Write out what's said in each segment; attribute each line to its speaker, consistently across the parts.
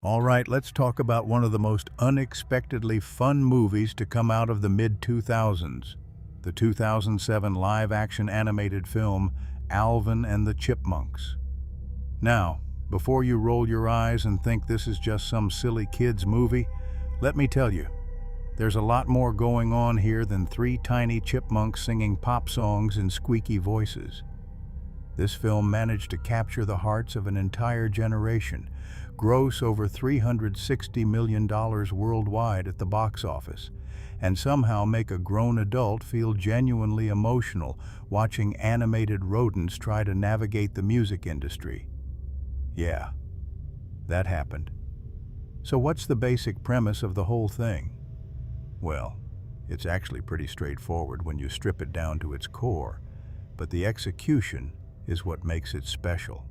Speaker 1: All right, let's talk about one of the most unexpectedly fun movies to come out of the mid-2000s, the 2007 live-action animated film Alvin and the Chipmunks. Now, before you roll your eyes and think this is just some silly kids movie, let me tell you, there's a lot more going on here than three tiny chipmunks singing pop songs in squeaky voices. This film managed to capture the hearts of an entire generation, gross over $360 million worldwide at the box office, and somehow make a grown adult feel genuinely emotional watching animated rodents try to navigate the music industry. Yeah, that happened. So what's the basic premise of the whole thing? Well, it's actually pretty straightforward when you strip it down to its core, but the execution is what makes it special.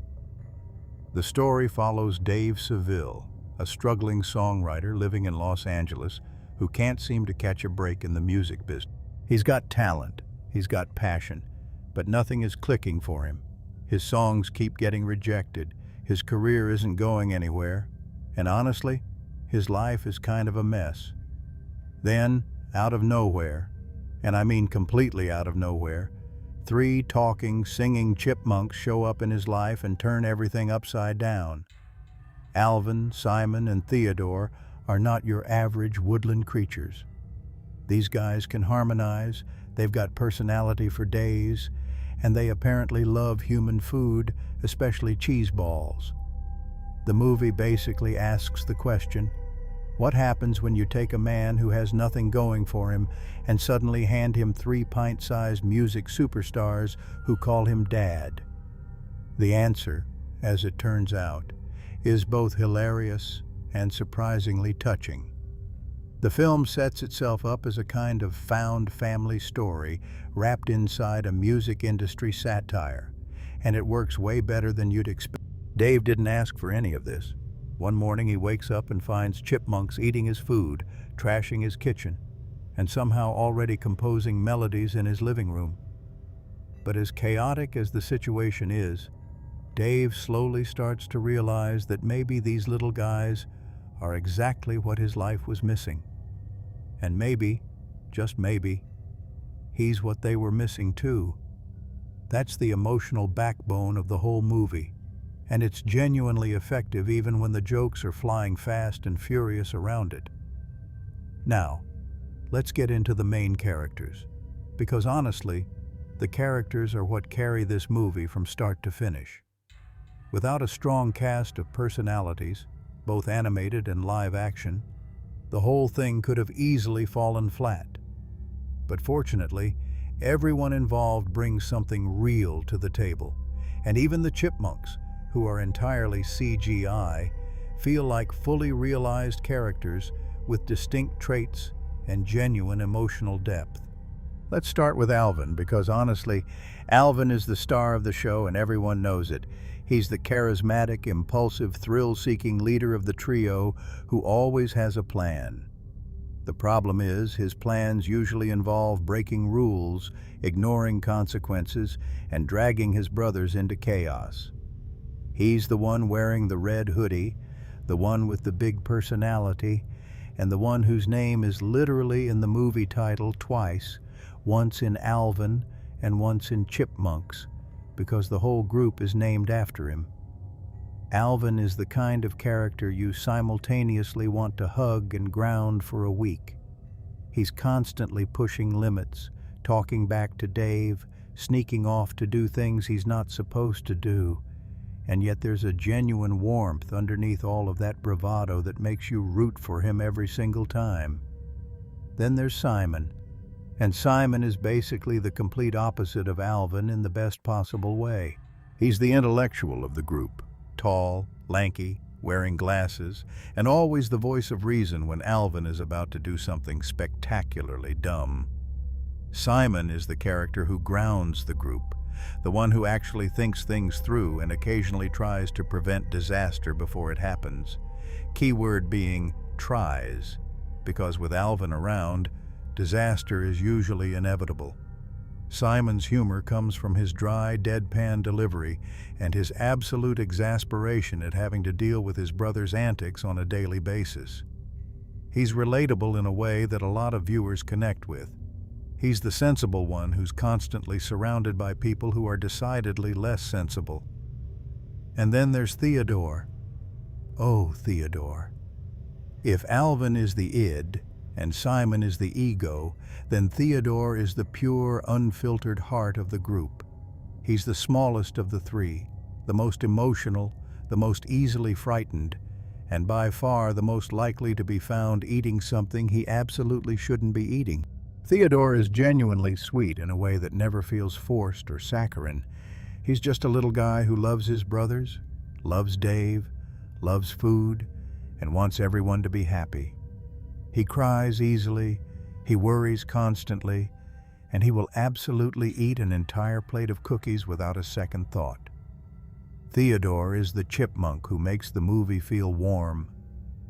Speaker 1: The story follows Dave Seville, a struggling songwriter living in Los Angeles who can't seem to catch a break in the music business. He's got talent, he's got passion, but nothing is clicking for him. His songs keep getting rejected, his career isn't going anywhere, and honestly, his life is kind of a mess. Then, out of nowhere, and I mean completely out of nowhere, three talking, singing chipmunks show up in his life and turn everything upside down. Alvin, Simon, and Theodore are not your average woodland creatures. These guys can harmonize, they've got personality for days, and they apparently love human food, especially cheese balls. The movie basically asks the question, what happens when you take a man who has nothing going for him and suddenly hand him three pint-sized music superstars who call him Dad? The answer, as it turns out, is both hilarious and surprisingly touching. The film sets itself up as a kind of found family story wrapped inside a music industry satire, and it works way better than you'd expect. Dave didn't ask for any of this. One morning he wakes up and finds chipmunks eating his food, trashing his kitchen, and somehow already composing melodies in his living room. But as chaotic as the situation is, Dave slowly starts to realize that maybe these little guys are exactly what his life was missing. And maybe, just maybe, he's what they were missing too. That's the emotional backbone of the whole movie. And it's genuinely effective even when the jokes are flying fast and furious around it. Now, let's get into the main characters, because honestly, the characters are what carry this movie from start to finish. Without a strong cast of personalities, both animated and live action, the whole thing could have easily fallen flat. But fortunately, everyone involved brings something real to the table, and even the chipmunks, who are entirely CGI, feel like fully realized characters with distinct traits and genuine emotional depth. Let's start with Alvin, because honestly, Alvin is the star of the show and everyone knows it. He's the charismatic, impulsive, thrill-seeking leader of the trio who always has a plan. The problem is, his plans usually involve breaking rules, ignoring consequences, and dragging his brothers into chaos. He's the one wearing the red hoodie, the one with the big personality, and the one whose name is literally in the movie title twice, once in Alvin and once in Chipmunks, because the whole group is named after him. Alvin is the kind of character you simultaneously want to hug and ground for a week. He's constantly pushing limits, talking back to Dave, sneaking off to do things he's not supposed to do, and yet there's a genuine warmth underneath all of that bravado that makes you root for him every single time. Then there's Simon, and Simon is basically the complete opposite of Alvin in the best possible way. He's the intellectual of the group, tall, lanky, wearing glasses, and always the voice of reason when Alvin is about to do something spectacularly dumb. Simon is the character who grounds the group, the one who actually thinks things through and occasionally tries to prevent disaster before it happens. Keyword being tries, because with Alvin around, disaster is usually inevitable. Simon's humor comes from his dry, deadpan delivery and his absolute exasperation at having to deal with his brother's antics on a daily basis. He's relatable in a way that a lot of viewers connect with. He's the sensible one who's constantly surrounded by people who are decidedly less sensible. And then there's Theodore. Oh, Theodore. If Alvin is the id and Simon is the ego, then Theodore is the pure, unfiltered heart of the group. He's the smallest of the three, the most emotional, the most easily frightened, and by far the most likely to be found eating something he absolutely shouldn't be eating. Theodore is genuinely sweet in a way that never feels forced or saccharine. He's just a little guy who loves his brothers, loves Dave, loves food, and wants everyone to be happy. He cries easily, he worries constantly, and he will absolutely eat an entire plate of cookies without a second thought. Theodore is the chipmunk who makes the movie feel warm,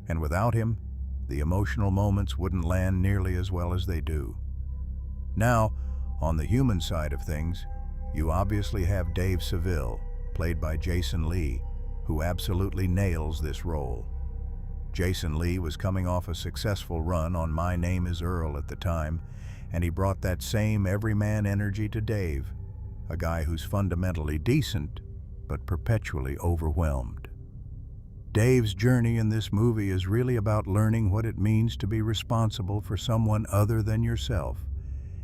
Speaker 1: and without him, the emotional moments wouldn't land nearly as well as they do. Now, on the human side of things, you obviously have Dave Seville, played by Jason Lee, who absolutely nails this role. Jason Lee was coming off a successful run on My Name is Earl at the time, and he brought that same everyman energy to Dave, a guy who's fundamentally decent, but perpetually overwhelmed. Dave's journey in this movie is really about learning what it means to be responsible for someone other than yourself,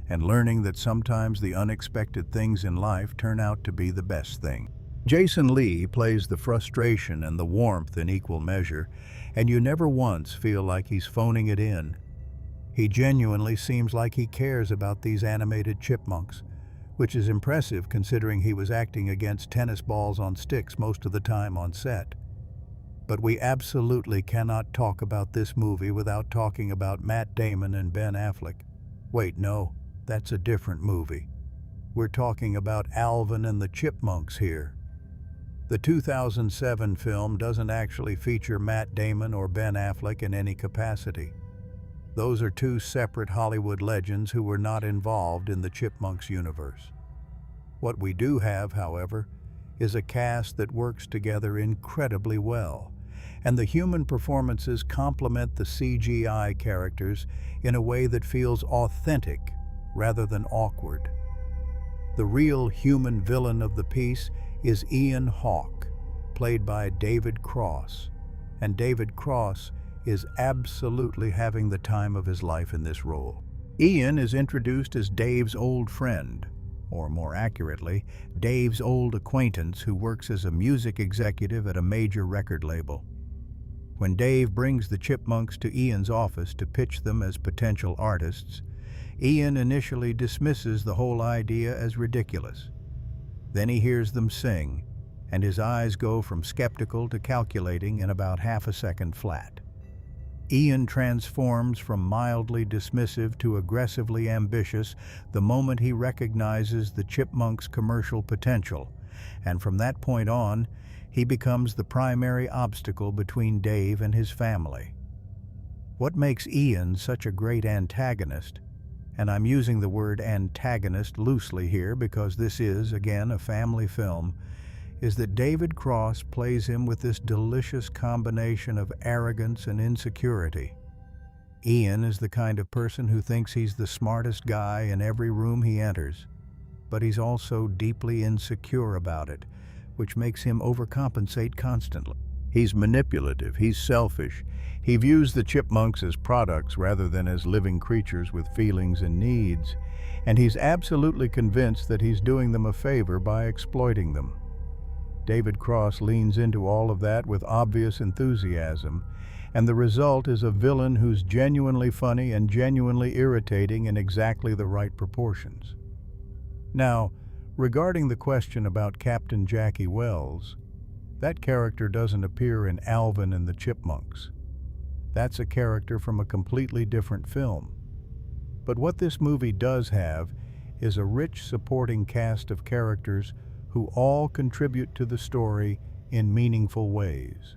Speaker 1: and learning that sometimes the unexpected things in life turn out to be the best thing. Jason Lee plays the frustration and the warmth in equal measure, and you never once feel like he's phoning it in. He genuinely seems like he cares about these animated chipmunks, which is impressive considering he was acting against tennis balls on sticks most of the time on set. But we absolutely cannot talk about this movie without talking about Matt Damon and Ben Affleck. Wait, no, that's a different movie. We're talking about Alvin and the Chipmunks here. The 2007 film doesn't actually feature Matt Damon or Ben Affleck in any capacity. Those are two separate Hollywood legends who were not involved in the Chipmunks universe. What we do have, however, is a cast that works together incredibly well, and the human performances complement the CGI characters in a way that feels authentic rather than awkward. The real human villain of the piece is Ian Hawke, played by David Cross, and David Cross is absolutely having the time of his life in this role. Ian is introduced as Dave's old friend, or more accurately, Dave's old acquaintance who works as a music executive at a major record label. When Dave brings the Chipmunks to Ian's office to pitch them as potential artists, Ian initially dismisses the whole idea as ridiculous. Then he hears them sing, and his eyes go from skeptical to calculating in about half a second flat. Ian transforms from mildly dismissive to aggressively ambitious the moment he recognizes the Chipmunks' commercial potential, and from that point on, he becomes the primary obstacle between Dave and his family. What makes Ian such a great antagonist, and I'm using the word antagonist loosely here because this is, again, a family film, is that David Cross plays him with this delicious combination of arrogance and insecurity. Ian is the kind of person who thinks he's the smartest guy in every room he enters, but he's also deeply insecure about it, which makes him overcompensate constantly. He's manipulative, he's selfish, he views the Chipmunks as products rather than as living creatures with feelings and needs, and he's absolutely convinced that he's doing them a favor by exploiting them. David Cross leans into all of that with obvious enthusiasm, and the result is a villain who's genuinely funny and genuinely irritating in exactly the right proportions. Now, regarding the question about Captain Jackie Wells, that character doesn't appear in Alvin and the Chipmunks. That's a character from a completely different film. But what this movie does have is a rich supporting cast of characters who all contribute to the story in meaningful ways.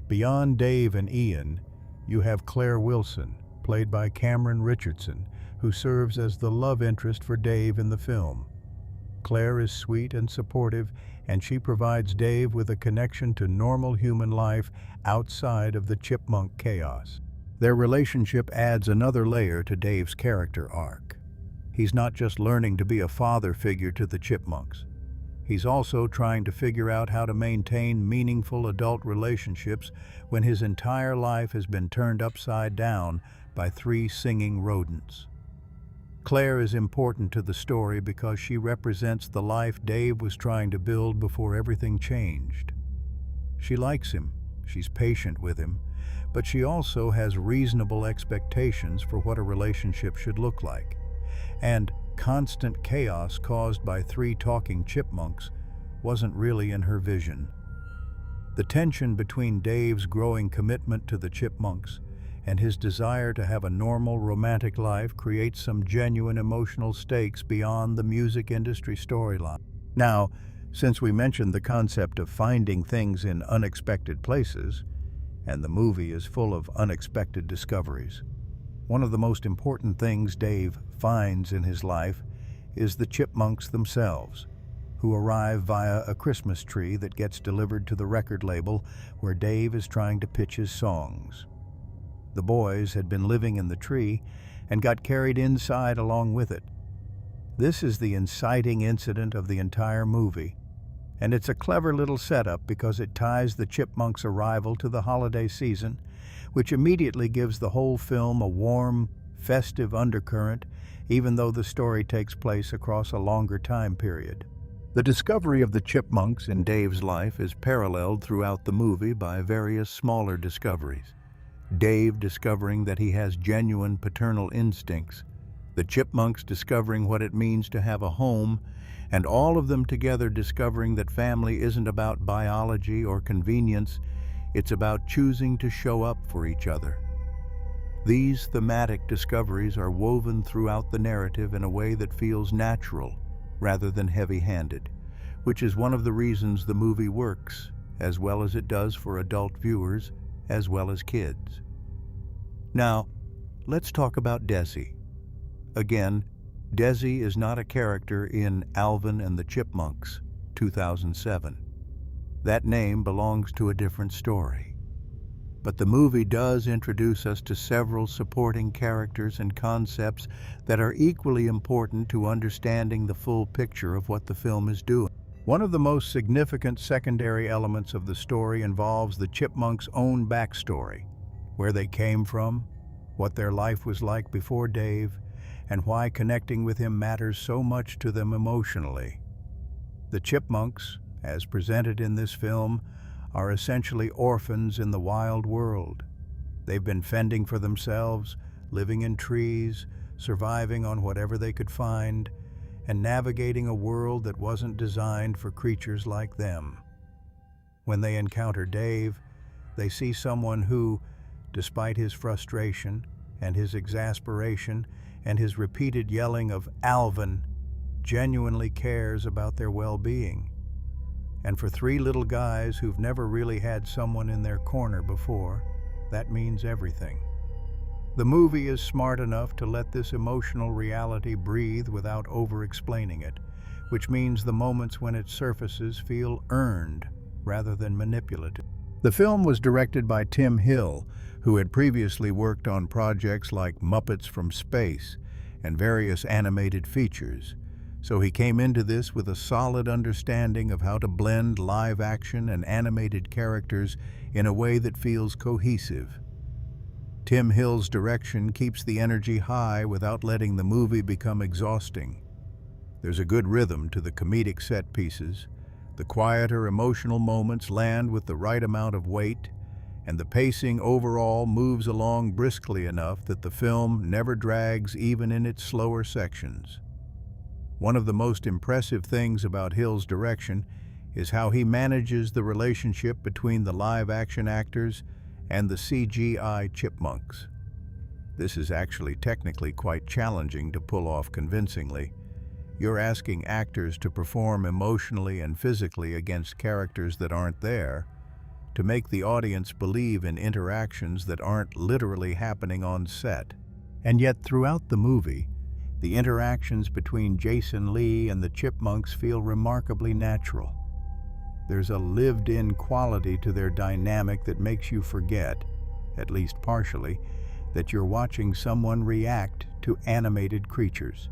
Speaker 1: Beyond Dave and Ian, you have Claire Wilson, played by Cameron Richardson, who serves as the love interest for Dave in the film. Claire is sweet and supportive, and she provides Dave with a connection to normal human life outside of the chipmunk chaos. Their relationship adds another layer to Dave's character arc. He's not just learning to be a father figure to the chipmunks. He's also trying to figure out how to maintain meaningful adult relationships when his entire life has been turned upside down by 3 singing rodents. Claire is important to the story because she represents the life Dave was trying to build before everything changed. She likes him, she's patient with him, but she also has reasonable expectations for what a relationship should look like. And constant chaos caused by 3 talking chipmunks wasn't really in her vision. The tension between Dave's growing commitment to the chipmunks and his desire to have a normal romantic life creates some genuine emotional stakes beyond the music industry storyline. Now, since we mentioned the concept of finding things in unexpected places, and the movie is full of unexpected discoveries, one of the most important things Dave finds in his life is the chipmunks themselves, who arrive via a Christmas tree that gets delivered to the record label where Dave is trying to pitch his songs. The boys had been living in the tree and got carried inside along with it. This is the inciting incident of the entire movie, and it's a clever little setup because it ties the chipmunks' arrival to the holiday season, which immediately gives the whole film a warm, festive undercurrent, even though the story takes place across a longer time period. The discovery of the chipmunks in Dave's life is paralleled throughout the movie by various smaller discoveries. Dave discovering that he has genuine paternal instincts, the chipmunks discovering what it means to have a home, and all of them together discovering that family isn't about biology or convenience, it's about choosing to show up for each other. These thematic discoveries are woven throughout the narrative in a way that feels natural rather than heavy-handed, which is one of the reasons the movie works, as well as it does for adult viewers, as well as kids. Now, let's talk about Desi. Again, Desi is not a character in Alvin and the Chipmunks, 2007. That name belongs to a different story. But the movie does introduce us to several supporting characters and concepts that are equally important to understanding the full picture of what the film is doing. One of the most significant secondary elements of the story involves the chipmunks' own backstory, where they came from, what their life was like before Dave, and why connecting with him matters so much to them emotionally. The chipmunks, as presented in this film, are essentially orphans in the wild world. They've been fending for themselves, living in trees, surviving on whatever they could find, and navigating a world that wasn't designed for creatures like them. When they encounter Dave, they see someone who, despite his frustration and his exasperation and his repeated yelling of "Alvin," genuinely cares about their well-being. And for 3 little guys who've never really had someone in their corner before, that means everything. The movie is smart enough to let this emotional reality breathe without over-explaining it, which means the moments when it surfaces feel earned rather than manipulative. The film was directed by Tim Hill, who had previously worked on projects like Muppets from Space and various animated features, so he came into this with a solid understanding of how to blend live action and animated characters in a way that feels cohesive. Tim Hill's direction keeps the energy high without letting the movie become exhausting. There's a good rhythm to the comedic set pieces, the quieter emotional moments land with the right amount of weight, and the pacing overall moves along briskly enough that the film never drags even in its slower sections. One of the most impressive things about Hill's direction is how he manages the relationship between the live-action actors and the CGI chipmunks. This is actually technically quite challenging to pull off convincingly. You're asking actors to perform emotionally and physically against characters that aren't there, to make the audience believe in interactions that aren't literally happening on set. And yet throughout the movie, The interactions between Jason Lee and the Chipmunks feel remarkably natural. There's a lived-in quality to their dynamic that makes you forget, at least partially, that you're watching someone react to animated creatures.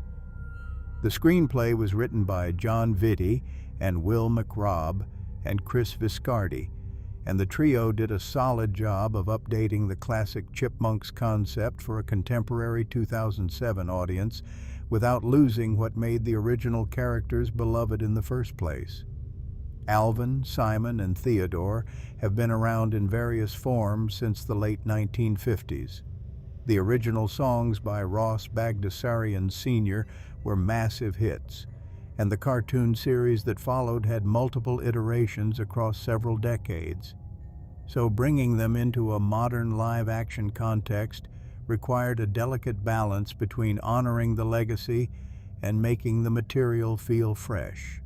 Speaker 1: The screenplay was written by John Vitti and Will McRobb and Chris Viscardi, and the trio did a solid job of updating the classic Chipmunks concept for a contemporary 2007 audience without losing what made the original characters beloved in the first place. Alvin, Simon, and Theodore have been around in various forms since the late 1950s. The original songs by Ross Bagdasarian Sr. were massive hits, and the cartoon series that followed had multiple iterations across several decades. So bringing them into a modern live-action context required a delicate balance between honoring the legacy and making the material feel fresh.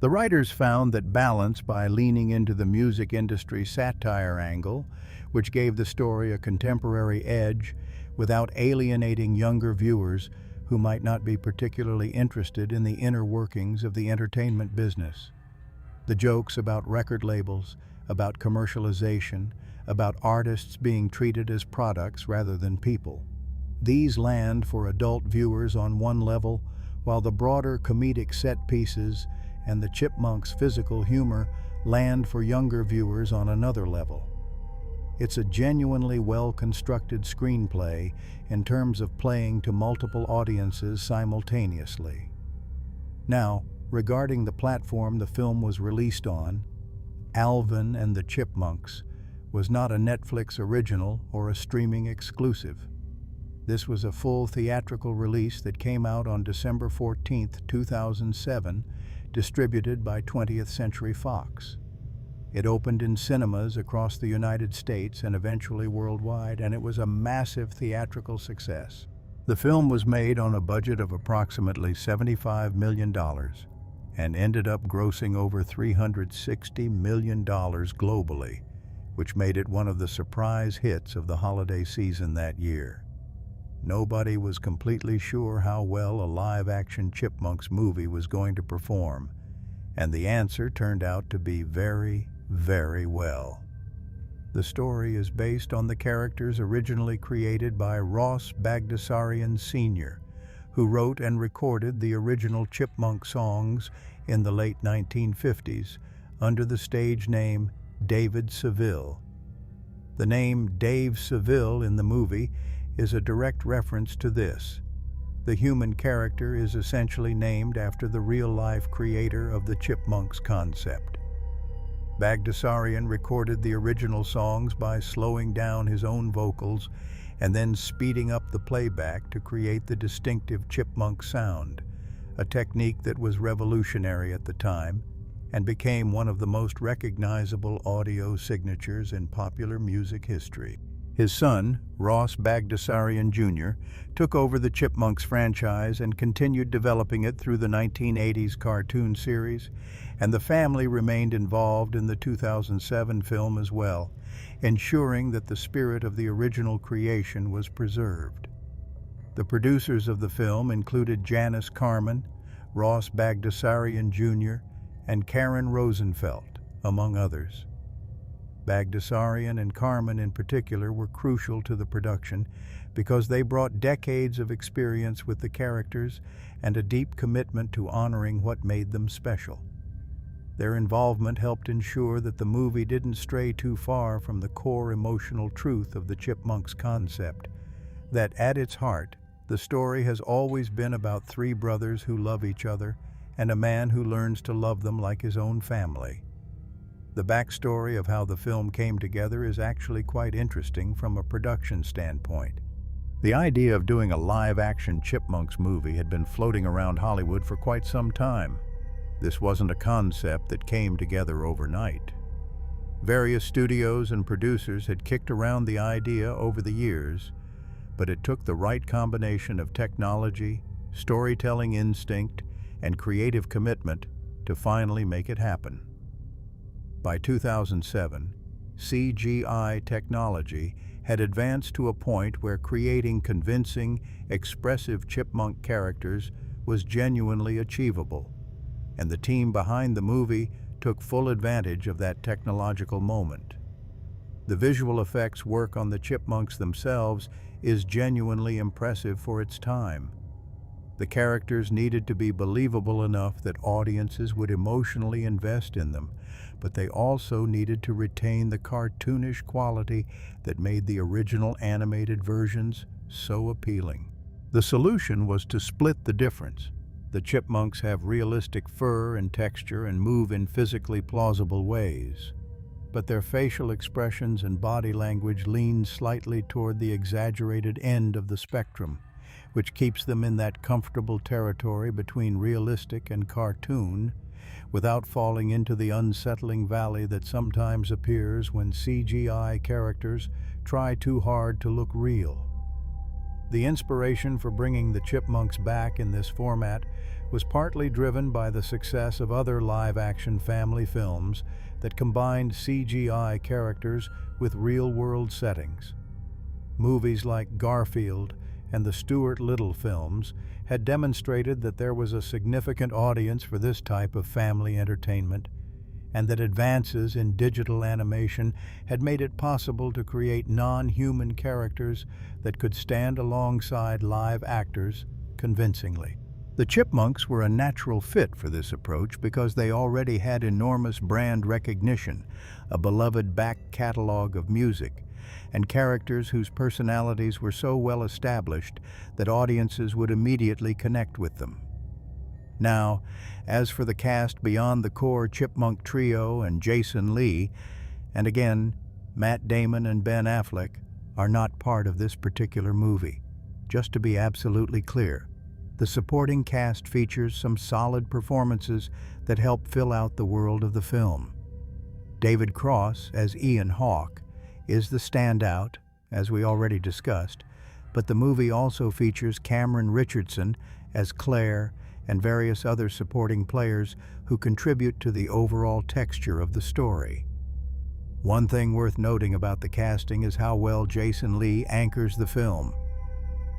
Speaker 1: The writers found that balance by leaning into the music industry satire angle, which gave the story a contemporary edge without alienating younger viewers who might not be particularly interested in the inner workings of the entertainment business. The jokes about record labels, about commercialization, about artists being treated as products rather than people. These land for adult viewers on one level, while the broader comedic set pieces and the Chipmunks' physical humor land for younger viewers on another level. It's a genuinely well-constructed screenplay in terms of playing to multiple audiences simultaneously. Now, regarding the platform the film was released on, Alvin and the Chipmunks was not a Netflix original or a streaming exclusive. This was a full theatrical release that came out on December 14, 2007, distributed by 20th Century Fox. It opened in cinemas across the United States and eventually worldwide, and it was a massive theatrical success. The film was made on a budget of approximately $75 million and ended up grossing over $360 million globally, which made it one of the surprise hits of the holiday season that year. Nobody was completely sure how well a live-action Chipmunks movie was going to perform, and the answer turned out to be very, very well. The story is based on the characters originally created by Ross Bagdasarian Sr., who wrote and recorded the original Chipmunk songs in the late 1950s under the stage name Dave Seville. The name Dave Seville in the movie is a direct reference to this. The human character is essentially named after the real-life creator of the Chipmunks concept. Bagdasarian recorded the original songs by slowing down his own vocals and then speeding up the playback to create the distinctive chipmunk sound, a technique that was revolutionary at the time and became one of the most recognizable audio signatures in popular music history. His son, Ross Bagdasarian Jr., took over the Chipmunks franchise and continued developing it through the 1980s cartoon series, and the family remained involved in the 2007 film as well, ensuring that the spirit of the original creation was preserved. The producers of the film included Janice Carmen, Ross Bagdasarian Jr., and Karen Rosenfeld, among others. Bagdasarian and Carmen in particular were crucial to the production because they brought decades of experience with the characters and a deep commitment to honoring what made them special. Their involvement helped ensure that the movie didn't stray too far from the core emotional truth of the Chipmunks concept, that at its heart, the story has always been about three brothers who love each other and a man who learns to love them like his own family. The backstory of how the film came together is actually quite interesting from a production standpoint. The idea of doing a live-action Chipmunks movie had been floating around Hollywood for quite some time. This wasn't a concept that came together overnight. Various studios and producers had kicked around the idea over the years, but it took the right combination of technology, storytelling instinct, and creative commitment to finally make it happen. By 2007, CGI technology had advanced to a point where creating convincing, expressive chipmunk characters was genuinely achievable, and the team behind the movie took full advantage of that technological moment. The visual effects work on the chipmunks themselves is genuinely impressive for its time. The characters needed to be believable enough that audiences would emotionally invest in them, but they also needed to retain the cartoonish quality that made the original animated versions so appealing. The solution was to split the difference. The chipmunks have realistic fur and texture and move in physically plausible ways, but their facial expressions and body language lean slightly toward the exaggerated end of the spectrum, which keeps them in that comfortable territory between realistic and cartoon, without falling into the unsettling valley that sometimes appears when CGI characters try too hard to look real. The inspiration for bringing the chipmunks back in this format was partly driven by the success of other live-action family films that combined CGI characters with real-world settings. Movies like Garfield and the Stuart Little films had demonstrated that there was a significant audience for this type of family entertainment, and that advances in digital animation had made it possible to create non-human characters that could stand alongside live actors convincingly. The Chipmunks were a natural fit for this approach because they already had enormous brand recognition, a beloved back catalog of music, and characters whose personalities were so well established that audiences would immediately connect with them. Now, as for the cast beyond the core Chipmunk trio and Jason Lee, and again, Matt Damon and Ben Affleck, are not part of this particular movie. Just to be absolutely clear, the supporting cast features some solid performances that help fill out the world of the film. David Cross, as Ian Hawke, is the standout, as we already discussed, but the movie also features Cameron Richardson as Claire and various other supporting players who contribute to the overall texture of the story. One thing worth noting about the casting is how well Jason Lee anchors the film.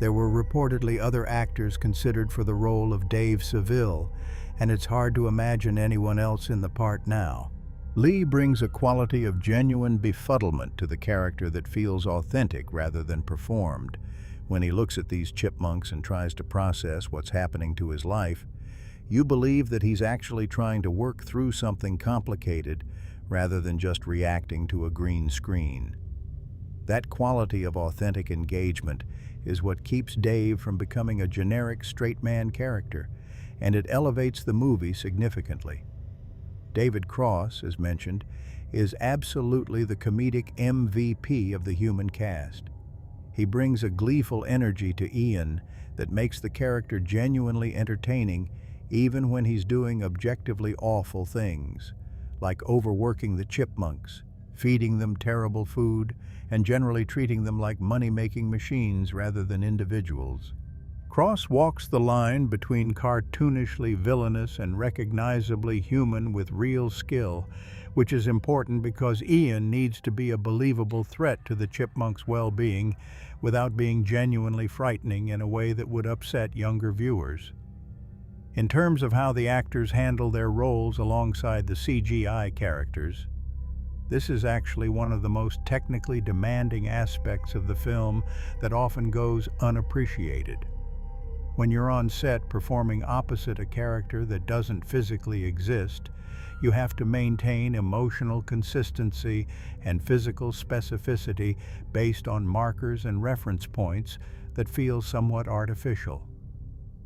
Speaker 1: There were reportedly other actors considered for the role of Dave Seville, and it's hard to imagine anyone else in the part now. Lee brings a quality of genuine befuddlement to the character that feels authentic rather than performed. When he looks at these chipmunks and tries to process what's happening to his life, you believe that he's actually trying to work through something complicated rather than just reacting to a green screen. That quality of authentic engagement is what keeps Dave from becoming a generic straight man character, and it elevates the movie significantly. David Cross, as mentioned, is absolutely the comedic MVP of the human cast. He brings a gleeful energy to Ian that makes the character genuinely entertaining even when he's doing objectively awful things, like overworking the chipmunks, feeding them terrible food, and generally treating them like money-making machines rather than individuals. Cross walks the line between cartoonishly villainous and recognizably human with real skill, which is important because Ian needs to be a believable threat to the chipmunks' well-being without being genuinely frightening in a way that would upset younger viewers. In terms of how the actors handle their roles alongside the CGI characters, this is actually one of the most technically demanding aspects of the film that often goes unappreciated. When you're on set performing opposite a character that doesn't physically exist, you have to maintain emotional consistency and physical specificity based on markers and reference points that feel somewhat artificial.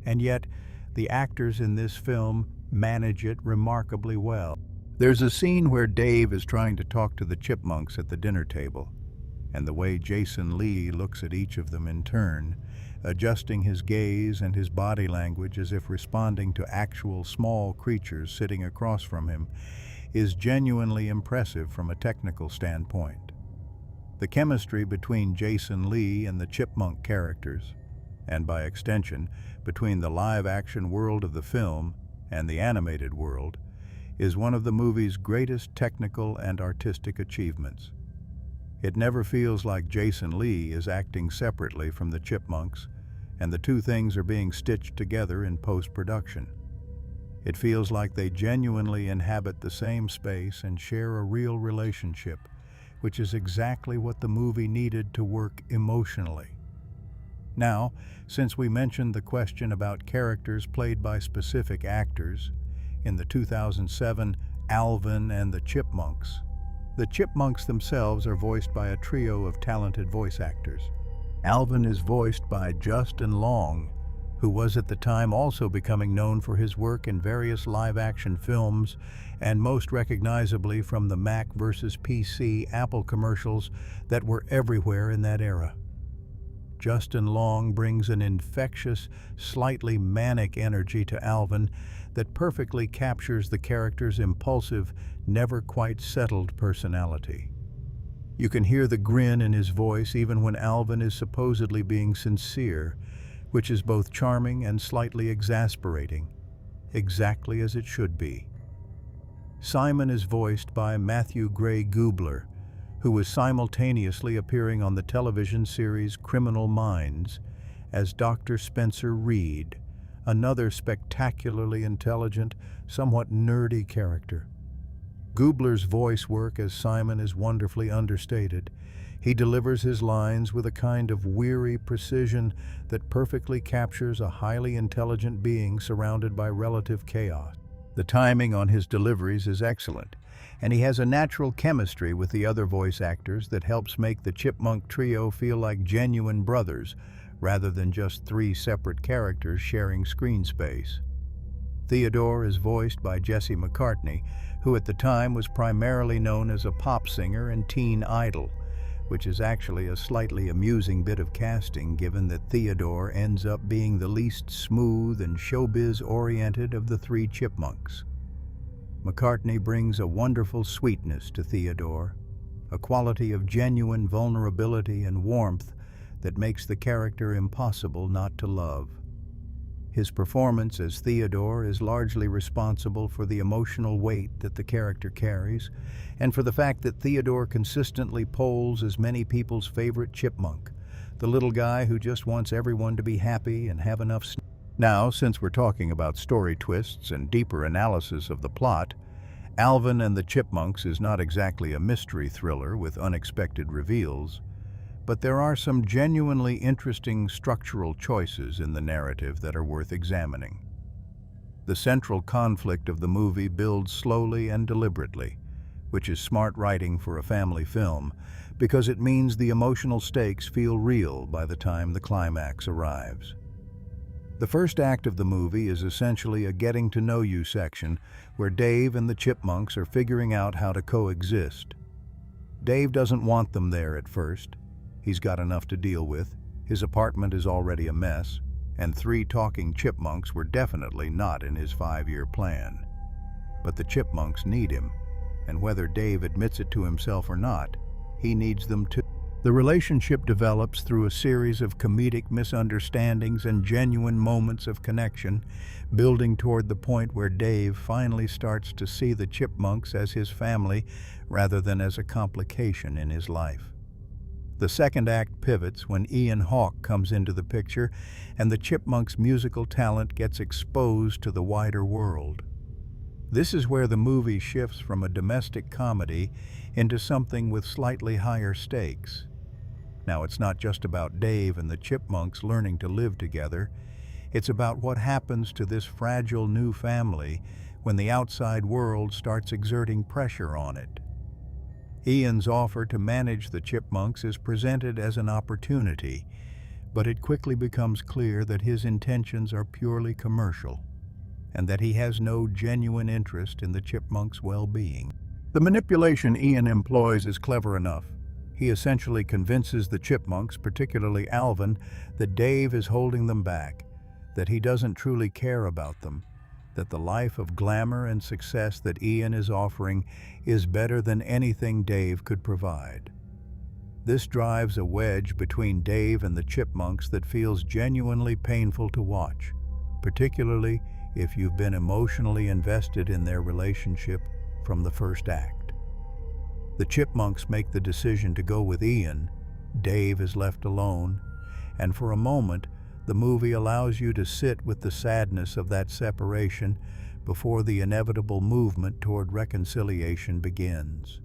Speaker 1: And yet, the actors in this film manage it remarkably well. There's a scene where Dave is trying to talk to the chipmunks at the dinner table, and the way Jason Lee looks at each of them in turn, adjusting his gaze and his body language as if responding to actual small creatures sitting across from him, is genuinely impressive from a technical standpoint. The chemistry between Jason Lee and the chipmunk characters, and by extension, between the live-action world of the film and the animated world, is one of the movie's greatest technical and artistic achievements. It never feels like Jason Lee is acting separately from the Chipmunks, and the two things are being stitched together in post-production. It feels like they genuinely inhabit the same space and share a real relationship, which is exactly what the movie needed to work emotionally. Now, since we mentioned the question about characters played by specific actors, in the 2007 Alvin and the Chipmunks themselves are voiced by a trio of talented voice actors. Alvin is voiced by Justin Long, who was at the time also becoming known for his work in various live-action films, and most recognizably from the Mac versus PC Apple commercials that were everywhere in that era. Justin Long brings an infectious, slightly manic energy to Alvin that perfectly captures the character's impulsive, never quite settled personality. You can hear the grin in his voice even when Alvin is supposedly being sincere, which is both charming and slightly exasperating, exactly as it should be. Simon is voiced by Gray Gubler, who was simultaneously appearing on the television series Criminal Minds as Dr. Spencer Reed, another spectacularly intelligent, somewhat nerdy character. Gubler's voice work as Simon is wonderfully understated. He delivers his lines with a kind of weary precision that perfectly captures a highly intelligent being surrounded by relative chaos. The timing on his deliveries is excellent, and he has a natural chemistry with the other voice actors that helps make the Chipmunk trio feel like genuine brothers, rather than just three separate characters sharing screen space. Theodore is voiced by Jesse McCartney, who at the time was primarily known as a pop singer and teen idol, which is actually a slightly amusing bit of casting given that Theodore ends up being the least smooth and showbiz-oriented of the three Chipmunks. McCartney brings a wonderful sweetness to Theodore, a quality of genuine vulnerability and warmth that makes the character impossible not to love. His performance as Theodore is largely responsible for the emotional weight that the character carries, and for the fact that Theodore consistently polls as many people's favorite chipmunk, the little guy who just wants everyone to be happy and have enough snacks. Now, since we're talking about story twists and deeper analysis of the plot, Alvin and the Chipmunks is not exactly a mystery thriller with unexpected reveals, but there are some genuinely interesting structural choices in the narrative that are worth examining. The central conflict of the movie builds slowly and deliberately, which is smart writing for a family film, because it means the emotional stakes feel real by the time the climax arrives. The first act of the movie is essentially a getting-to-know-you section where Dave and the Chipmunks are figuring out how to coexist. Dave doesn't want them there at first. He's got enough to deal with, his apartment is already a mess, and 3 talking chipmunks were definitely not in his 5-year plan. But the Chipmunks need him, and whether Dave admits it to himself or not, he needs them too. The relationship develops through a series of comedic misunderstandings and genuine moments of connection, building toward the point where Dave finally starts to see the Chipmunks as his family rather than as a complication in his life. The second act pivots when Ian Hawke comes into the picture and the Chipmunks' musical talent gets exposed to the wider world. This is where the movie shifts from a domestic comedy into something with slightly higher stakes. Now, it's not just about Dave and the Chipmunks learning to live together. It's about what happens to this fragile new family when the outside world starts exerting pressure on it. Ian's offer to manage the Chipmunks is presented as an opportunity, but it quickly becomes clear that his intentions are purely commercial, and that he has no genuine interest in the Chipmunks' well-being. The manipulation Ian employs is clever enough. He essentially convinces the Chipmunks, particularly Alvin, that Dave is holding them back, that he doesn't truly care about them, that the life of glamour and success that Ian is offering is better than anything Dave could provide. This drives a wedge between Dave and the Chipmunks that feels genuinely painful to watch, particularly if you've been emotionally invested in their relationship from the first act. The Chipmunks make the decision to go with Ian. Dave is left alone, and for a moment, the movie allows you to sit with the sadness of that separation before the inevitable movement toward reconciliation begins.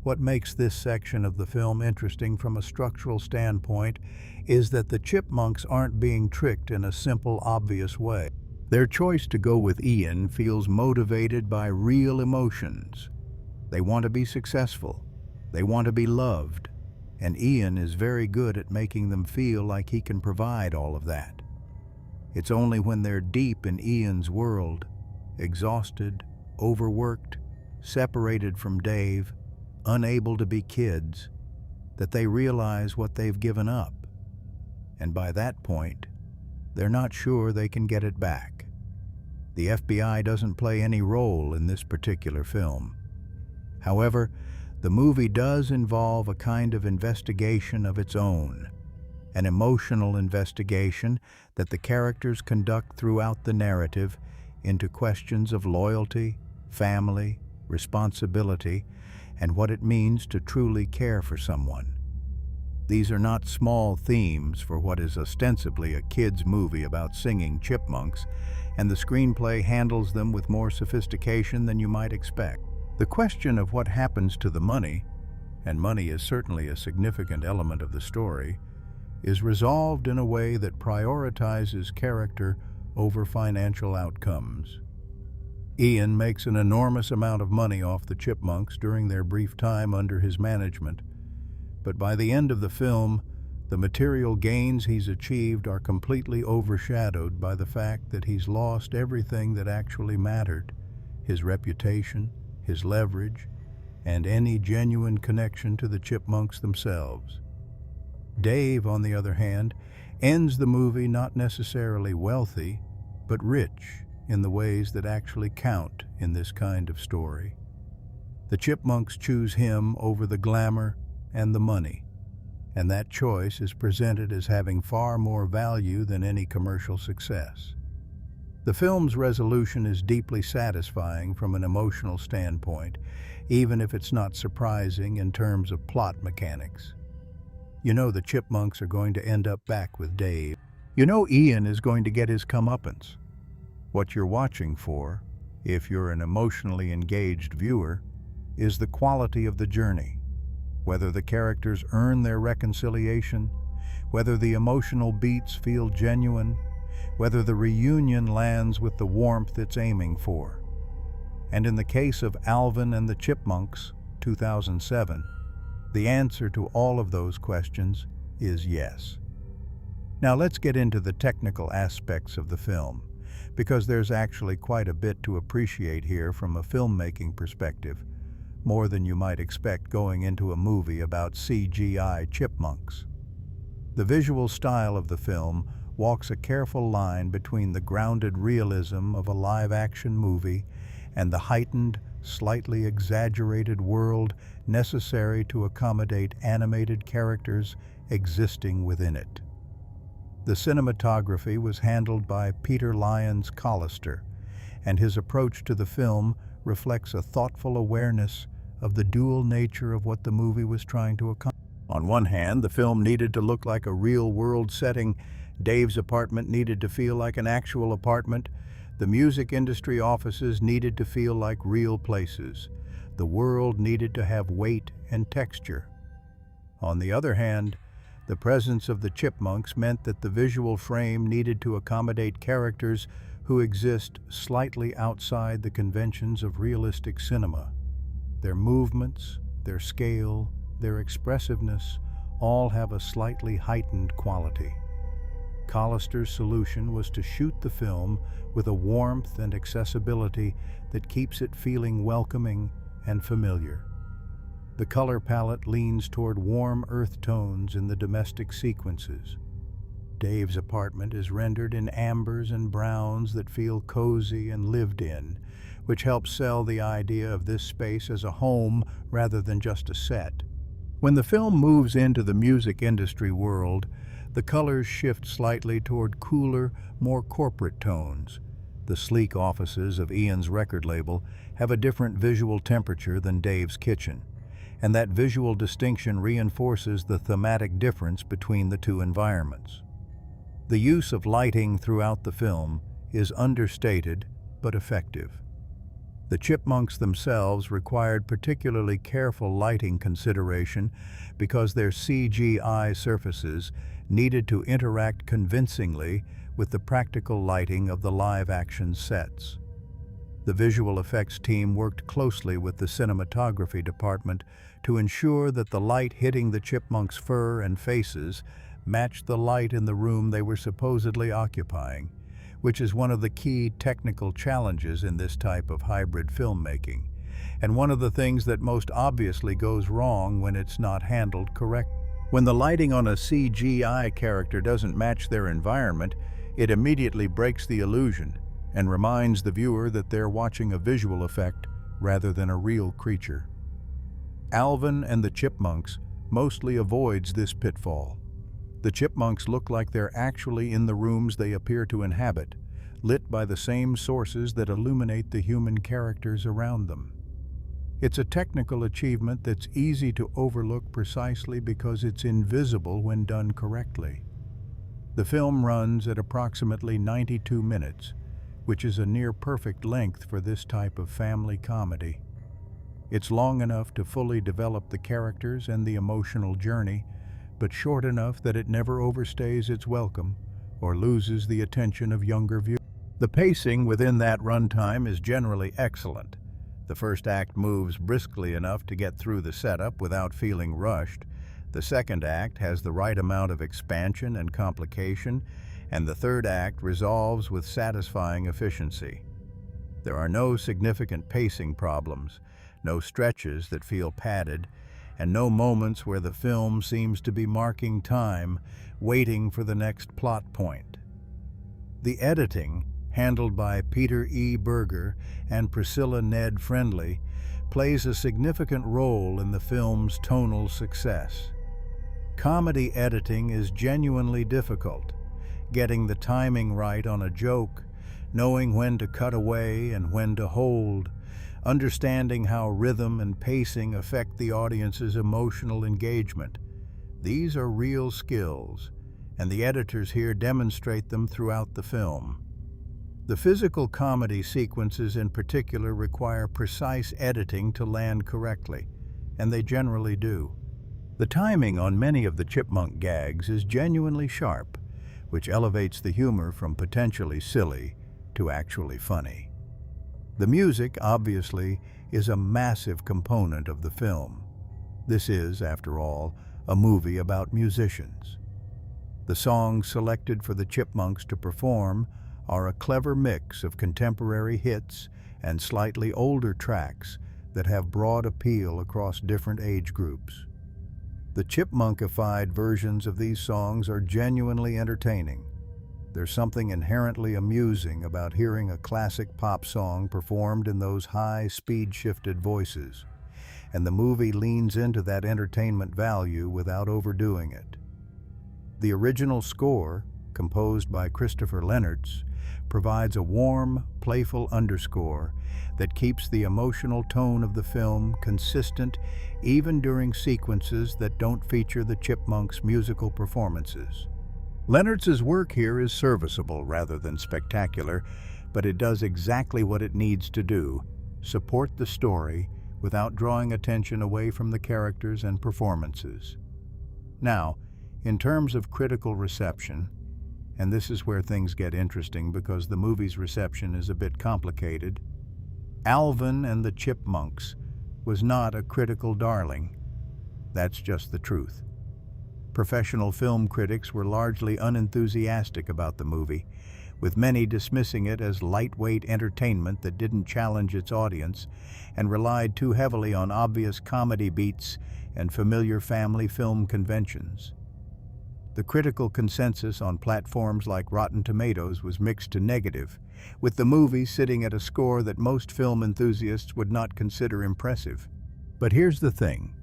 Speaker 1: What makes this section of the film interesting from a structural standpoint is that the Chipmunks aren't being tricked in a simple, obvious way. Their choice to go with Ian feels motivated by real emotions. They want to be successful. They want to be loved. And Ian is very good at making them feel like he can provide all of that. It's only when they're deep in Ian's world, exhausted, overworked, separated from Dave, unable to be kids, that they realize what they've given up. And by that point, they're not sure they can get it back. The FBI doesn't play any role in this particular film. However, the movie does involve a kind of investigation of its own, an emotional investigation that the characters conduct throughout the narrative into questions of loyalty, family, responsibility, and what it means to truly care for someone. These are not small themes for what is ostensibly a kids' movie about singing chipmunks, and the screenplay handles them with more sophistication than you might expect. The question of what happens to the money, and money is certainly a significant element of the story, is resolved in a way that prioritizes character over financial outcomes. Ian makes an enormous amount of money off the Chipmunks during their brief time under his management, but by the end of the film, the material gains he's achieved are completely overshadowed by the fact that he's lost everything that actually mattered: his reputation, his leverage, and any genuine connection to the Chipmunks themselves. Dave, on the other hand, ends the movie not necessarily wealthy, but rich in the ways that actually count in this kind of story. The Chipmunks choose him over the glamour and the money, and that choice is presented as having far more value than any commercial success. The film's resolution is deeply satisfying from an emotional standpoint, even if it's not surprising in terms of plot mechanics. You know the Chipmunks are going to end up back with Dave. You know Ian is going to get his comeuppance. What you're watching for, if you're an emotionally engaged viewer, is the quality of the journey. Whether the characters earn their reconciliation, whether the emotional beats feel genuine, whether the reunion lands with the warmth it's aiming for. And in the case of Alvin and the Chipmunks, 2007, the answer to all of those questions is yes. Now let's get into the technical aspects of the film, because there's actually quite a bit to appreciate here from a filmmaking perspective, more than you might expect going into a movie about CGI chipmunks. The visual style of the film walks a careful line between the grounded realism of a live-action movie and the heightened, slightly exaggerated world necessary to accommodate animated characters existing within it. The cinematography was handled by Peter Lyons Collister, and his approach to the film reflects a thoughtful awareness of the dual nature of what the movie was trying to accomplish. On one hand, the film needed to look like a real-world setting. Dave's apartment needed to feel like an actual apartment. The music industry offices needed to feel like real places. The world needed to have weight and texture. On the other hand, the presence of the Chipmunks meant that the visual frame needed to accommodate characters who exist slightly outside the conventions of realistic cinema. Their movements, their scale, their expressiveness all have a slightly heightened quality. Collister's solution was to shoot the film with a warmth and accessibility that keeps it feeling welcoming and familiar. The color palette leans toward warm earth tones in the domestic sequences. Dave's apartment is rendered in ambers and browns that feel cozy and lived in, which helps sell the idea of this space as a home rather than just a set. When the film moves into the music industry world, the colors shift slightly toward cooler, more corporate tones. The sleek offices of Ian's record label have a different visual temperature than Dave's kitchen, and that visual distinction reinforces the thematic difference between the two environments. The use of lighting throughout the film is understated but effective. The chipmunks themselves required particularly careful lighting consideration because their CGI surfaces needed to interact convincingly with the practical lighting of the live-action sets. The visual effects team worked closely with the cinematography department to ensure that the light hitting the chipmunks' fur and faces matched the light in the room they were supposedly occupying, which is one of the key technical challenges in this type of hybrid filmmaking, and one of the things that most obviously goes wrong when it's not handled correctly. When the lighting on a CGI character doesn't match their environment, it immediately breaks the illusion and reminds the viewer that they're watching a visual effect rather than a real creature. Alvin and the Chipmunks mostly avoids this pitfall. The chipmunks look like they're actually in the rooms they appear to inhabit, lit by the same sources that illuminate the human characters around them. It's a technical achievement that's easy to overlook precisely because it's invisible when done correctly. The film runs at approximately 92 minutes, which is a near-perfect length for this type of family comedy. It's long enough to fully develop the characters and the emotional journey, but short enough that it never overstays its welcome or loses the attention of younger viewers. The pacing within that runtime is generally excellent. The first act moves briskly enough to get through the setup without feeling rushed. The second act has the right amount of expansion and complication, and the third act resolves with satisfying efficiency. There are no significant pacing problems, no stretches that feel padded, and no moments where the film seems to be marking time, waiting for the next plot point. The editing, handled by Peter E. Berger and Priscilla Ned Friendly, plays a significant role in the film's tonal success. Comedy editing is genuinely difficult. Getting the timing right on a joke, knowing when to cut away and when to hold, understanding how rhythm and pacing affect the audience's emotional engagement. These are real skills, and the editors here demonstrate them throughout the film. The physical comedy sequences in particular require precise editing to land correctly, and they generally do. The timing on many of the chipmunk gags is genuinely sharp, which elevates the humor from potentially silly to actually funny. The music, obviously, is a massive component of the film. This is, after all, a movie about musicians. The songs selected for the Chipmunks to perform are a clever mix of contemporary hits and slightly older tracks that have broad appeal across different age groups. The chipmunkified versions of these songs are genuinely entertaining. There's something inherently amusing about hearing a classic pop song performed in those high, speed-shifted voices, and the movie leans into that entertainment value without overdoing it. The original score, composed by Christopher Lennertz, provides a warm, playful underscore that keeps the emotional tone of the film consistent even during sequences that don't feature the Chipmunks' musical performances. Lennertz's work here is serviceable rather than spectacular, but it does exactly what it needs to do: support the story without drawing attention away from the characters and performances. Now, in terms of critical reception, and this is where things get interesting because the movie's reception is a bit complicated, Alvin and the Chipmunks was not a critical darling. That's just the truth. Professional film critics were largely unenthusiastic about the movie, with many dismissing it as lightweight entertainment that didn't challenge its audience and relied too heavily on obvious comedy beats and familiar family film conventions. The critical consensus on platforms like Rotten Tomatoes was mixed to negative, with the movie sitting at a score that most film enthusiasts would not consider impressive. But here's the thing,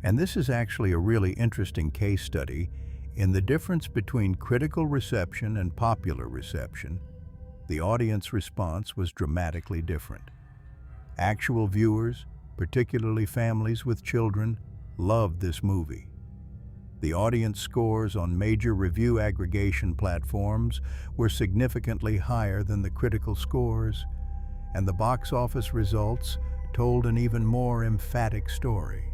Speaker 1: and this is actually a really interesting case study in the difference between critical reception and popular reception. The audience response was dramatically different. Actual viewers, particularly families with children, loved this movie. The audience scores on major review aggregation platforms were significantly higher than the critical scores, and the box office results told an even more emphatic story.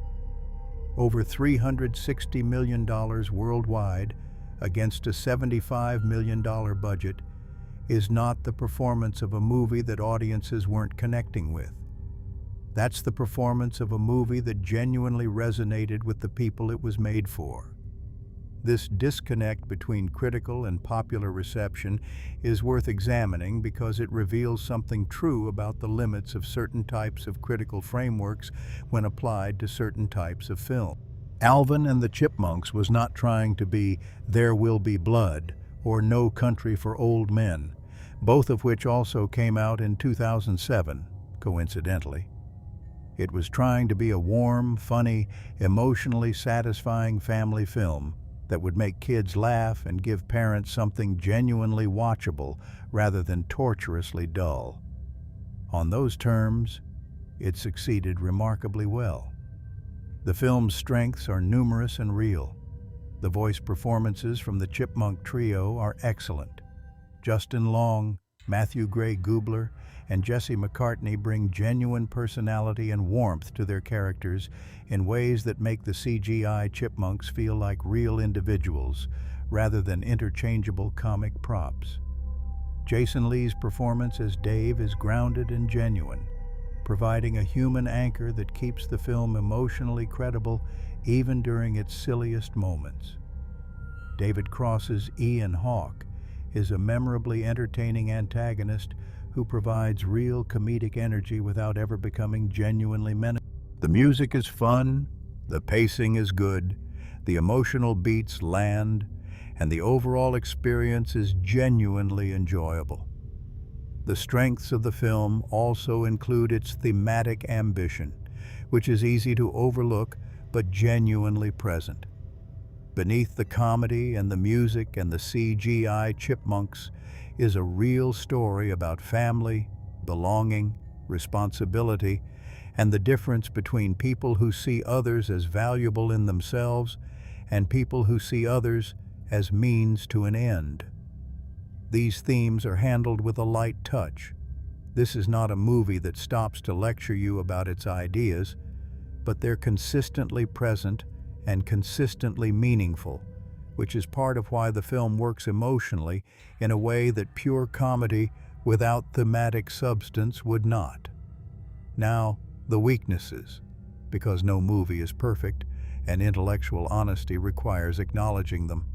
Speaker 1: Over $360 million worldwide against a $75 million budget is not the performance of a movie that audiences weren't connecting with. That's the performance of a movie that genuinely resonated with the people it was made for. This disconnect between critical and popular reception is worth examining because it reveals something true about the limits of certain types of critical frameworks when applied to certain types of film. Alvin and the Chipmunks was not trying to be There Will Be Blood or No Country for Old Men, both of which also came out in 2007, coincidentally. It was trying to be a warm, funny, emotionally satisfying family film that would make kids laugh and give parents something genuinely watchable rather than torturously dull. On those terms, it succeeded remarkably well. The film's strengths are numerous and real. The voice performances from the Chipmunk trio are excellent. Justin Long, Matthew Gray Gubler, and Jesse McCartney bring genuine personality and warmth to their characters in ways that make the CGI chipmunks feel like real individuals rather than interchangeable comic props. Jason Lee's performance as Dave is grounded and genuine, providing a human anchor that keeps the film emotionally credible even during its silliest moments. David Cross's Ian Hawke is a memorably entertaining antagonist who provides real comedic energy without ever becoming genuinely menacing. The music is fun, the pacing is good, the emotional beats land, and the overall experience is genuinely enjoyable. The strengths of the film also include its thematic ambition, which is easy to overlook but genuinely present. Beneath the comedy and the music and the CGI chipmunks is a real story about family, belonging, responsibility, and the difference between people who see others as valuable in themselves and people who see others as means to an end. These themes are handled with a light touch. This is not a movie that stops to lecture you about its ideas, but they're consistently present and consistently meaningful, which is part of why the film works emotionally in a way that pure comedy without thematic substance would not. Now, the weaknesses, because no movie is perfect and intellectual honesty requires acknowledging them.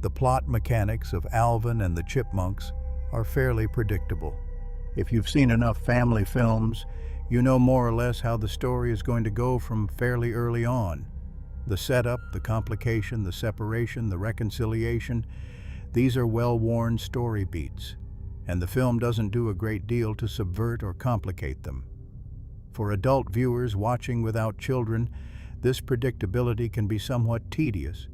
Speaker 1: The plot mechanics of Alvin and the Chipmunks are fairly predictable. If you've seen enough family films, you know more or less how the story is going to go from fairly early on. The setup, the complication, the separation, the reconciliation, these are well-worn story beats, and the film doesn't do a great deal to subvert or complicate them. For adult viewers watching without children, this predictability can be somewhat tedious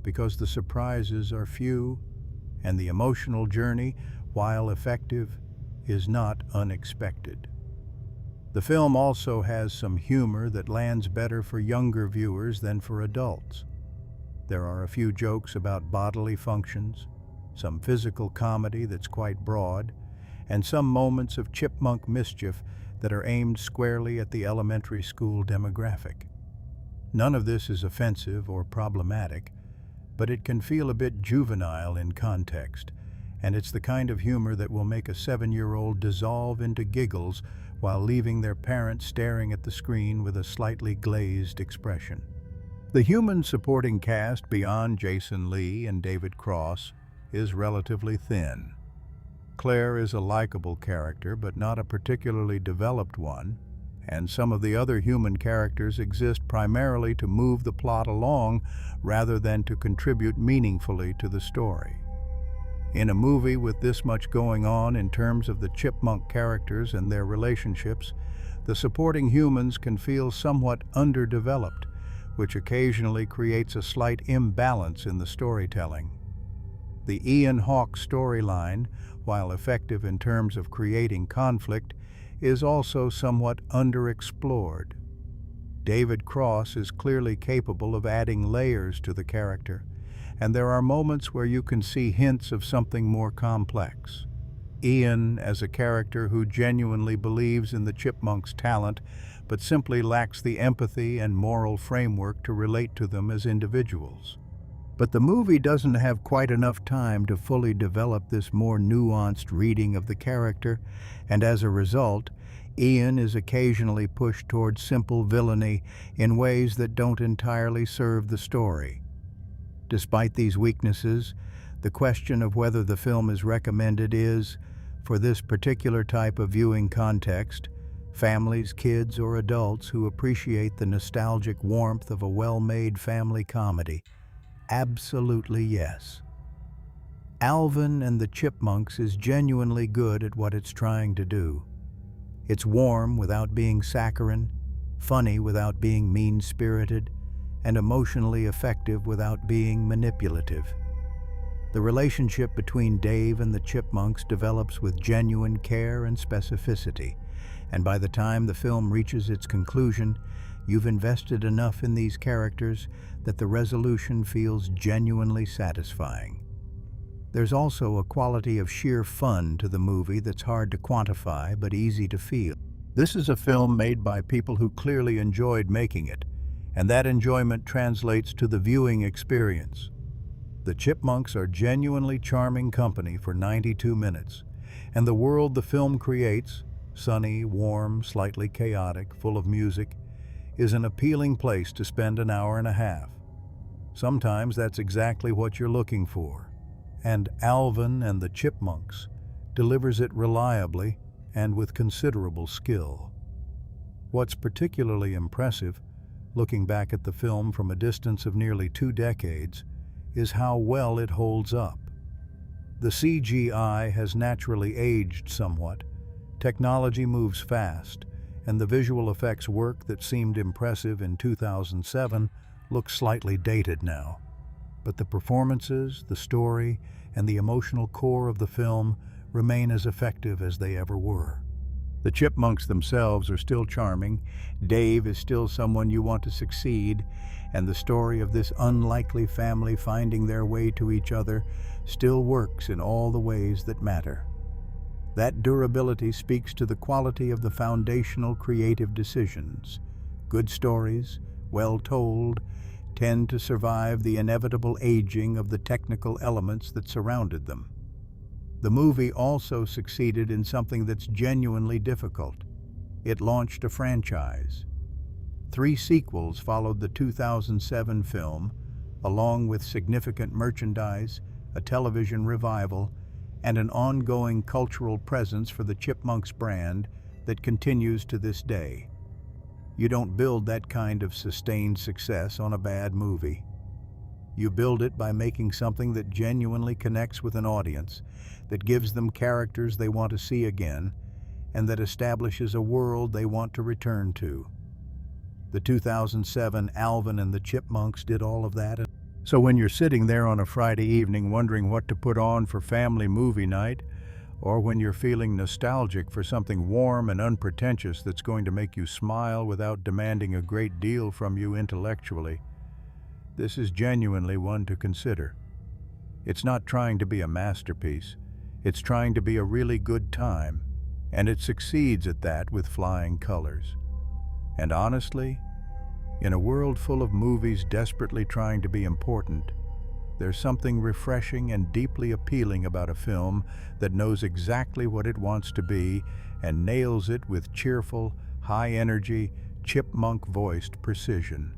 Speaker 1: because the surprises are few and the emotional journey, while effective, is not unexpected. The film also has some humor that lands better for younger viewers than for adults. There are a few jokes about bodily functions, some physical comedy that's quite broad, and some moments of chipmunk mischief that are aimed squarely at the elementary school demographic. None of this is offensive or problematic, but it can feel a bit juvenile in context, and it's the kind of humor that will make a 7-year-old dissolve into giggles while leaving their parent staring at the screen with a slightly glazed expression. The human supporting cast beyond Jason Lee and David Cross is relatively thin. Claire is a likable character, but not a particularly developed one, and some of the other human characters exist primarily to move the plot along rather than to contribute meaningfully to the story. In a movie with this much going on in terms of the chipmunk characters and their relationships, the supporting humans can feel somewhat underdeveloped, which occasionally creates a slight imbalance in the storytelling. The Ian Hawke storyline, while effective in terms of creating conflict, is also somewhat underexplored. David Cross is clearly capable of adding layers to the character, and there are moments where you can see hints of something more complex. Ian, as a character who genuinely believes in the Chipmunks' talent, but simply lacks the empathy and moral framework to relate to them as individuals. But the movie doesn't have quite enough time to fully develop this more nuanced reading of the character, and as a result, Ian is occasionally pushed towards simple villainy in ways that don't entirely serve the story. Despite these weaknesses, the question of whether the film is recommended is, for this particular type of viewing context, families, kids, or adults who appreciate the nostalgic warmth of a well-made family comedy. Absolutely yes. Alvin and the Chipmunks is genuinely good at what it's trying to do. It's warm without being saccharine, funny without being mean-spirited, and emotionally effective without being manipulative. The relationship between Dave and the Chipmunks develops with genuine care and specificity, and by the time the film reaches its conclusion, you've invested enough in these characters that the resolution feels genuinely satisfying. There's also a quality of sheer fun to the movie that's hard to quantify but easy to feel. This is a film made by people who clearly enjoyed making it, and that enjoyment translates to the viewing experience. The Chipmunks are genuinely charming company for 92 minutes, and the world the film creates, sunny, warm, slightly chaotic, full of music, is an appealing place to spend an hour and a half. Sometimes that's exactly what you're looking for, and Alvin and the Chipmunks delivers it reliably and with considerable skill. What's particularly impressive, looking back at the film from a distance of nearly 2 decades, is how well it holds up. The CGI has naturally aged somewhat, technology moves fast, and the visual effects work that seemed impressive in 2007 looks slightly dated now. But the performances, the story, and the emotional core of the film remain as effective as they ever were. The Chipmunks themselves are still charming, Dave is still someone you want to succeed, and the story of this unlikely family finding their way to each other still works in all the ways that matter. That durability speaks to the quality of the foundational creative decisions. Good stories, well told, tend to survive the inevitable aging of the technical elements that surrounded them. The movie also succeeded in something that's genuinely difficult. It launched a franchise. 3 sequels followed the 2007 film, along with significant merchandise, a television revival, and an ongoing cultural presence for the Chipmunks brand that continues to this day. You don't build that kind of sustained success on a bad movie. You build it by making something that genuinely connects with an audience, that gives them characters they want to see again, and that establishes a world they want to return to. The 2007 Alvin and the Chipmunks did all of that. So when you're sitting there on a Friday evening wondering what to put on for family movie night, or when you're feeling nostalgic for something warm and unpretentious that's going to make you smile without demanding a great deal from you intellectually, this is genuinely one to consider. It's not trying to be a masterpiece, it's trying to be a really good time, and it succeeds at that with flying colors. And honestly, in a world full of movies desperately trying to be important, there's something refreshing and deeply appealing about a film that knows exactly what it wants to be and nails it with cheerful, high-energy, chipmunk-voiced precision.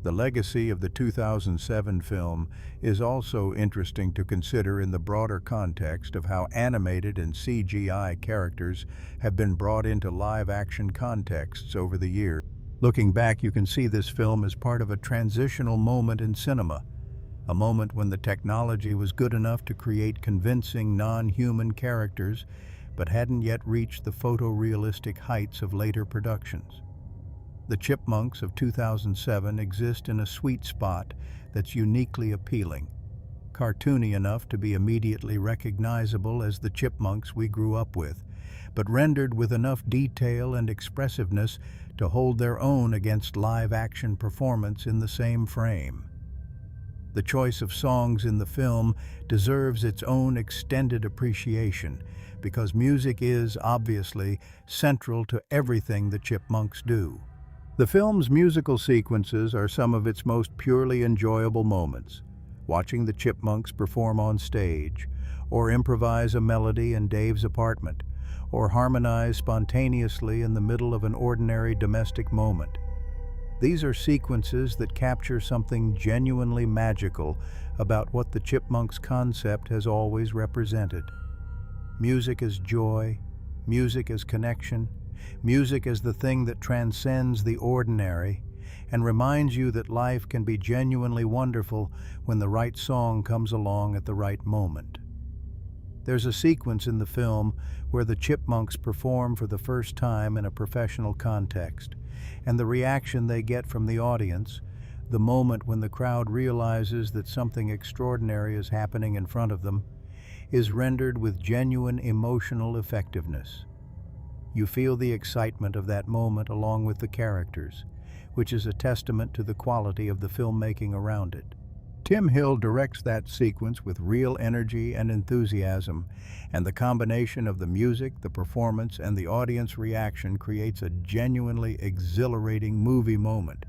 Speaker 1: The legacy of the 2007 film is also interesting to consider in the broader context of how animated and CGI characters have been brought into live-action contexts over the years. Looking back, you can see this film as part of a transitional moment in cinema, a moment when the technology was good enough to create convincing non-human characters, but hadn't yet reached the photorealistic heights of later productions. The Chipmunks of 2007 exist in a sweet spot that's uniquely appealing, cartoony enough to be immediately recognizable as the Chipmunks we grew up with, but rendered with enough detail and expressiveness to hold their own against live-action performance in the same frame. The choice of songs in the film deserves its own extended appreciation because music is, obviously, central to everything the Chipmunks do. The film's musical sequences are some of its most purely enjoyable moments. Watching the Chipmunks perform on stage, or improvise a melody in Dave's apartment, or harmonize spontaneously in the middle of an ordinary domestic moment. These are sequences that capture something genuinely magical about what the Chipmunks concept has always represented. Music as joy, music as connection, music as the thing that transcends the ordinary and reminds you that life can be genuinely wonderful when the right song comes along at the right moment. There's a sequence in the film where the Chipmunks perform for the first time in a professional context, and the reaction they get from the audience, the moment when the crowd realizes that something extraordinary is happening in front of them, is rendered with genuine emotional effectiveness. You feel the excitement of that moment along with the characters, which is a testament to the quality of the filmmaking around it. Tim Hill directs that sequence with real energy and enthusiasm, and the combination of the music, the performance, and the audience reaction creates a genuinely exhilarating movie moment.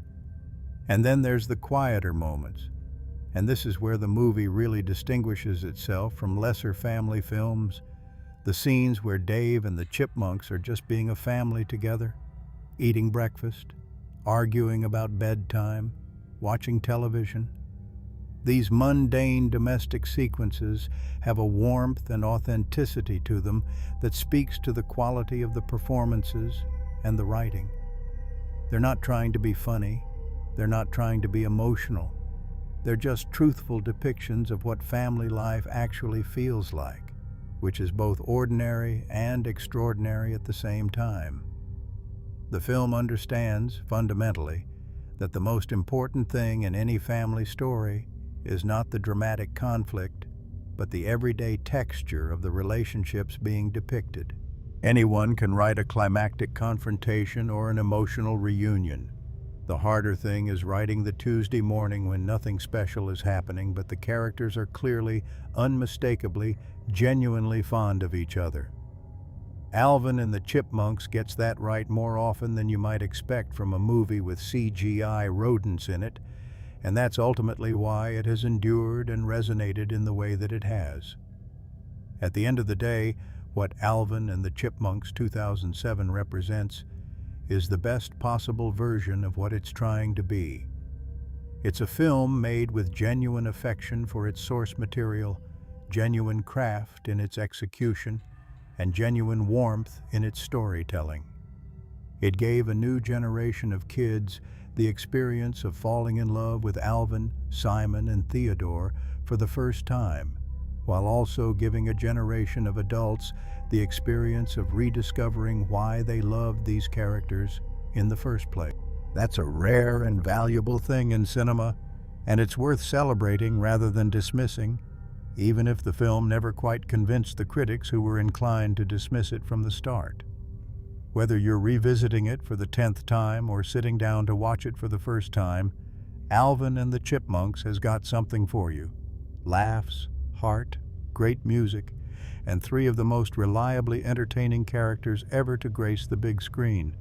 Speaker 1: And then there's the quieter moments, and this is where the movie really distinguishes itself from lesser family films. The scenes where Dave and the Chipmunks are just being a family together, eating breakfast, arguing about bedtime, watching television. These mundane domestic sequences have a warmth and authenticity to them that speaks to the quality of the performances and the writing. They're not trying to be funny. They're not trying to be emotional. They're just truthful depictions of what family life actually feels like, which is both ordinary and extraordinary at the same time. The film understands, fundamentally, that the most important thing in any family story is not the dramatic conflict, but the everyday texture of the relationships being depicted. Anyone can write a climactic confrontation or an emotional reunion. The harder thing is writing the Tuesday morning when nothing special is happening, but the characters are clearly, unmistakably, genuinely fond of each other. Alvin and the Chipmunks gets that right more often than you might expect from a movie with CGI rodents in it, and that's ultimately why it has endured and resonated in the way that it has. At the end of the day, what Alvin and the Chipmunks 2007 represents is the best possible version of what it's trying to be. It's a film made with genuine affection for its source material, genuine craft in its execution, and genuine warmth in its storytelling. It gave a new generation of kids the experience of falling in love with Alvin, Simon, and Theodore for the first time, while also giving a generation of adults the experience of rediscovering why they loved these characters in the first place. That's a rare and valuable thing in cinema, and it's worth celebrating rather than dismissing, even if the film never quite convinced the critics who were inclined to dismiss it from the start. Whether you're revisiting it for the 10th time or sitting down to watch it for the first time, Alvin and the Chipmunks has got something for you. Laughs, heart, great music, and three of the most reliably entertaining characters ever to grace the big screen.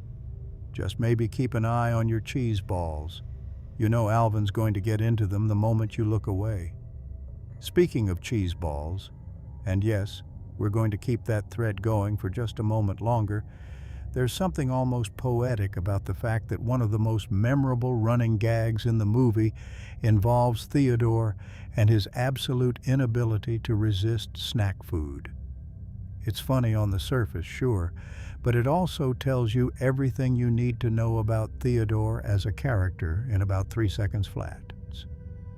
Speaker 1: Just maybe keep an eye on your cheese balls. You know Alvin's going to get into them the moment you look away. Speaking of cheese balls, and yes, we're going to keep that thread going for just a moment longer, there's something almost poetic about the fact that one of the most memorable running gags in the movie involves Theodore and his absolute inability to resist snack food. It's funny on the surface, sure, but it also tells you everything you need to know about Theodore as a character in about 3 seconds flat.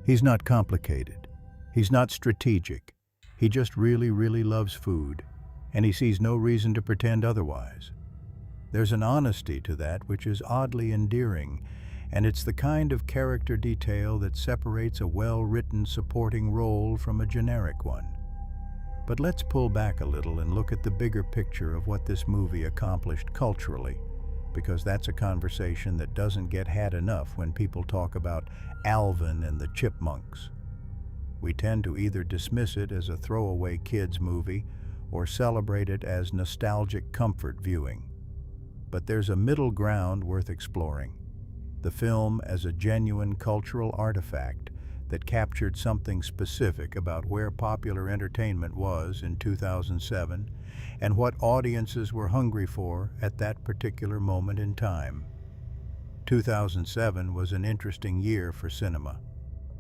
Speaker 1: He's not complicated. He's not strategic. He just really, really loves food, and he sees no reason to pretend otherwise. There's an honesty to that which is oddly endearing, and it's the kind of character detail that separates a well-written supporting role from a generic one. But let's pull back a little and look at the bigger picture of what this movie accomplished culturally, because that's a conversation that doesn't get had enough when people talk about Alvin and the Chipmunks. We tend to either dismiss it as a throwaway kids movie or celebrate it as nostalgic comfort viewing. But there's a middle ground worth exploring. The film as a genuine cultural artifact that captured something specific about where popular entertainment was in 2007 and what audiences were hungry for at that particular moment in time. 2007 was an interesting year for cinema.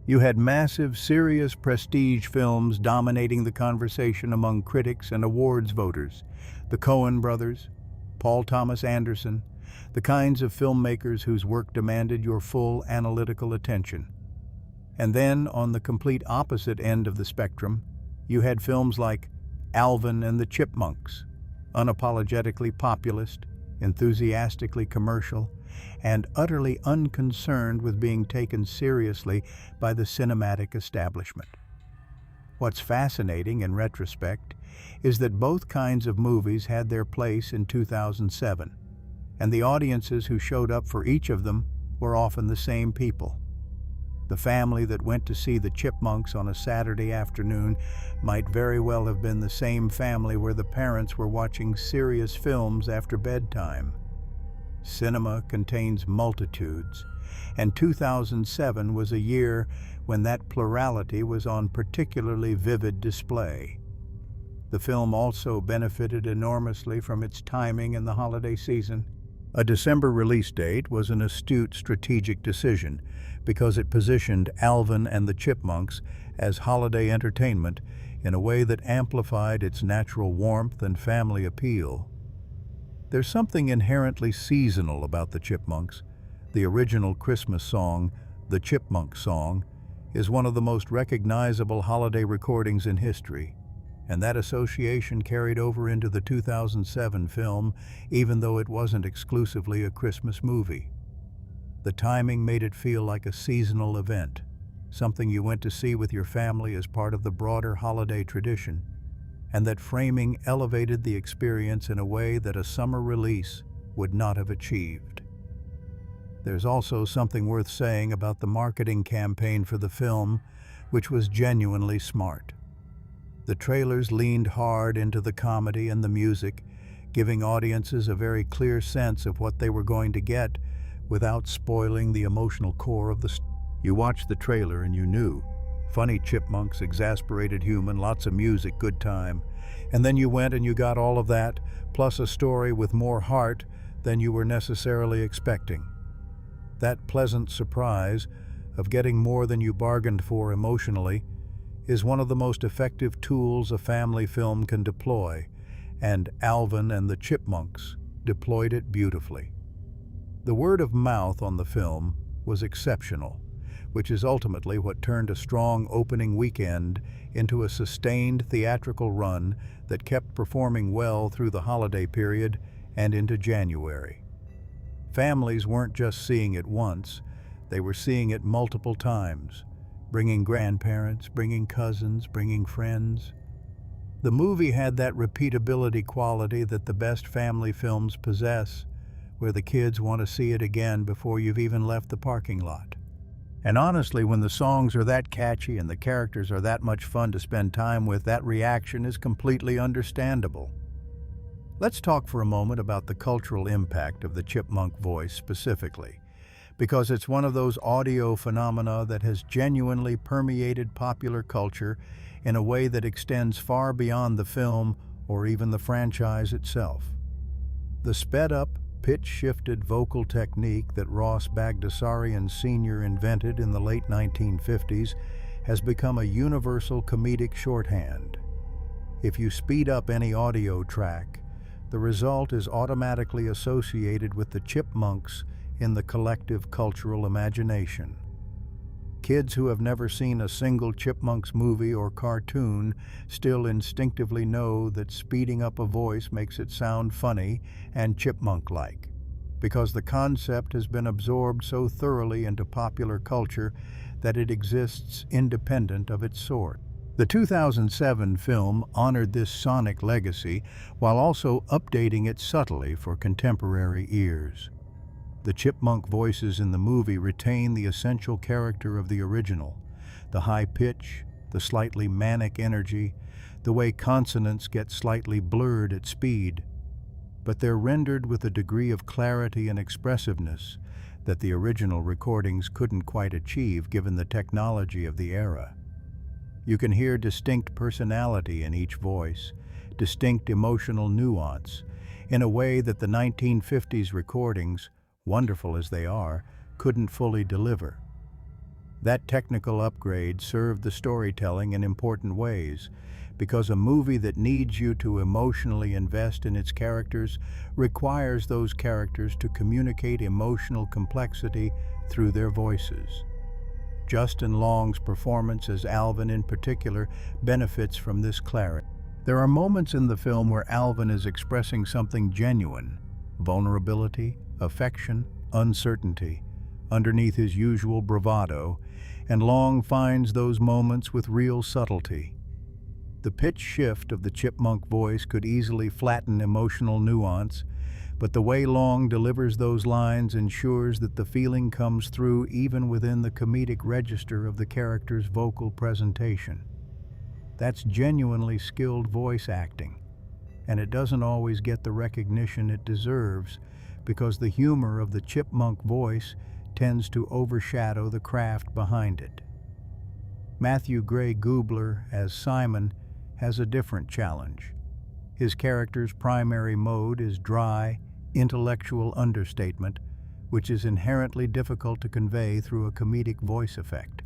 Speaker 1: You had massive, serious prestige films dominating the conversation among critics and awards voters. The Coen brothers, Paul Thomas Anderson, the kinds of filmmakers whose work demanded your full analytical attention. And then, on the complete opposite end of the spectrum, you had films like Alvin and the Chipmunks, unapologetically populist, enthusiastically commercial, and utterly unconcerned with being taken seriously by the cinematic establishment. What's fascinating in retrospect is that both kinds of movies had their place in 2007, and the audiences who showed up for each of them were often the same people. The family that went to see the Chipmunks on a Saturday afternoon might very well have been the same family where the parents were watching serious films after bedtime. Cinema contains multitudes, and 2007 was a year when that plurality was on particularly vivid display. The film also benefited enormously from its timing in the holiday season. A December release date was an astute strategic decision because it positioned Alvin and the Chipmunks as holiday entertainment in a way that amplified its natural warmth and family appeal. There's something inherently seasonal about the Chipmunks. The original Christmas song, The Chipmunk Song, is one of the most recognizable holiday recordings in history, and that association carried over into the 2007 film, even though it wasn't exclusively a Christmas movie. The timing made it feel like a seasonal event, something you went to see with your family as part of the broader holiday tradition, and that framing elevated the experience in a way that a summer release would not have achieved. There's also something worth saying about the marketing campaign for the film, which was genuinely smart. The trailers leaned hard into the comedy and the music, giving audiences a very clear sense of what they were going to get without spoiling the emotional core of the story. You watched the trailer and you knew. Funny chipmunks, exasperated human, lots of music, good time. And then you went and you got all of that, plus a story with more heart than you were necessarily expecting. That pleasant surprise of getting more than you bargained for emotionally is one of the most effective tools a family film can deploy, and Alvin and the Chipmunks deployed it beautifully. The word of mouth on the film was exceptional, which is ultimately what turned a strong opening weekend into a sustained theatrical run that kept performing well through the holiday period and into January. Families weren't just seeing it once, they were seeing it multiple times, bringing grandparents, bringing cousins, bringing friends. The movie had that repeatability quality that the best family films possess, where the kids want to see it again before you've even left the parking lot. And honestly, when the songs are that catchy and the characters are that much fun to spend time with, that reaction is completely understandable. Let's talk for a moment about the cultural impact of the chipmunk voice specifically, because it's one of those audio phenomena that has genuinely permeated popular culture in a way that extends far beyond the film or even the franchise itself. The sped-up, pitch-shifted vocal technique that Ross Bagdasarian Sr. invented in the late 1950s has become a universal comedic shorthand. If you speed up any audio track, the result is automatically associated with the chipmunks in the collective cultural imagination. Kids who have never seen a single Chipmunks movie or cartoon still instinctively know that speeding up a voice makes it sound funny and chipmunk-like, because the concept has been absorbed so thoroughly into popular culture that it exists independent of its source. The 2007 film honored this sonic legacy while also updating it subtly for contemporary ears. The chipmunk voices in the movie retain the essential character of the original, the high pitch, the slightly manic energy, the way consonants get slightly blurred at speed, but they're rendered with a degree of clarity and expressiveness that the original recordings couldn't quite achieve given the technology of the era. You can hear distinct personality in each voice, distinct emotional nuance, in a way that the 1950s recordings, wonderful as they are, couldn't fully deliver. That technical upgrade served the storytelling in important ways, because a movie that needs you to emotionally invest in its characters requires those characters to communicate emotional complexity through their voices. Justin Long's performance as Alvin in particular benefits from this clarity. There are moments in the film where Alvin is expressing something genuine, vulnerability, affection, uncertainty, underneath his usual bravado, and Long finds those moments with real subtlety. The pitch shift of the chipmunk voice could easily flatten emotional nuance, but the way Long delivers those lines ensures that the feeling comes through even within the comedic register of the character's vocal presentation. That's genuinely skilled voice acting, and it doesn't always get the recognition it deserves because the humor of the chipmunk voice tends to overshadow the craft behind it. Gray Gubler as Simon has a different challenge. His character's primary mode is dry, intellectual understatement, which is inherently difficult to convey through a comedic voice effect.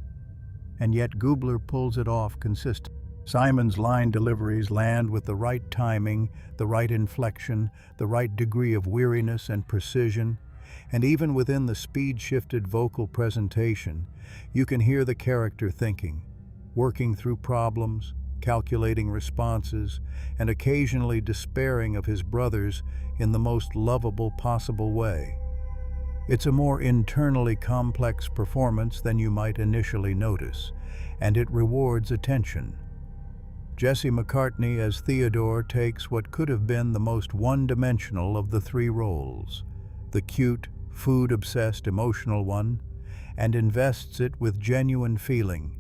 Speaker 1: And yet Gubler pulls it off consistently. Simon's line deliveries land with the right timing, the right inflection, the right degree of weariness and precision, and even within the speed-shifted vocal presentation, you can hear the character thinking, working through problems, calculating responses, and occasionally despairing of his brothers in the most lovable possible way. It's a more internally complex performance than you might initially notice, and it rewards attention. Jesse McCartney as Theodore takes what could have been the most one-dimensional of the three roles, the cute, food-obsessed emotional one, and invests it with genuine feeling.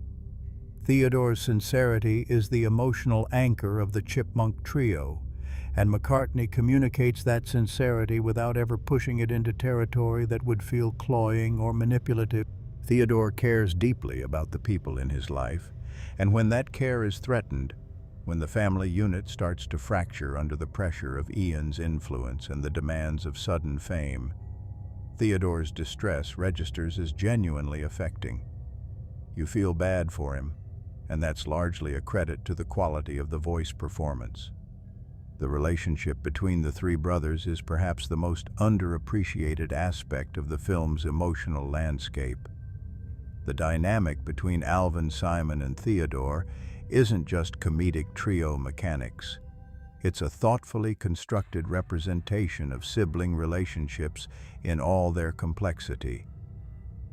Speaker 1: Theodore's sincerity is the emotional anchor of the chipmunk trio, and McCartney communicates that sincerity without ever pushing it into territory that would feel cloying or manipulative. Theodore cares deeply about the people in his life, and when that care is threatened, when the family unit starts to fracture under the pressure of Ian's influence and the demands of sudden fame, Theodore's distress registers as genuinely affecting. You feel bad for him, and that's largely a credit to the quality of the voice performance. The relationship between the three brothers is perhaps the most underappreciated aspect of the film's emotional landscape. The dynamic between Alvin, Simon, and Theodore isn't just comedic trio mechanics. It's a thoughtfully constructed representation of sibling relationships in all their complexity.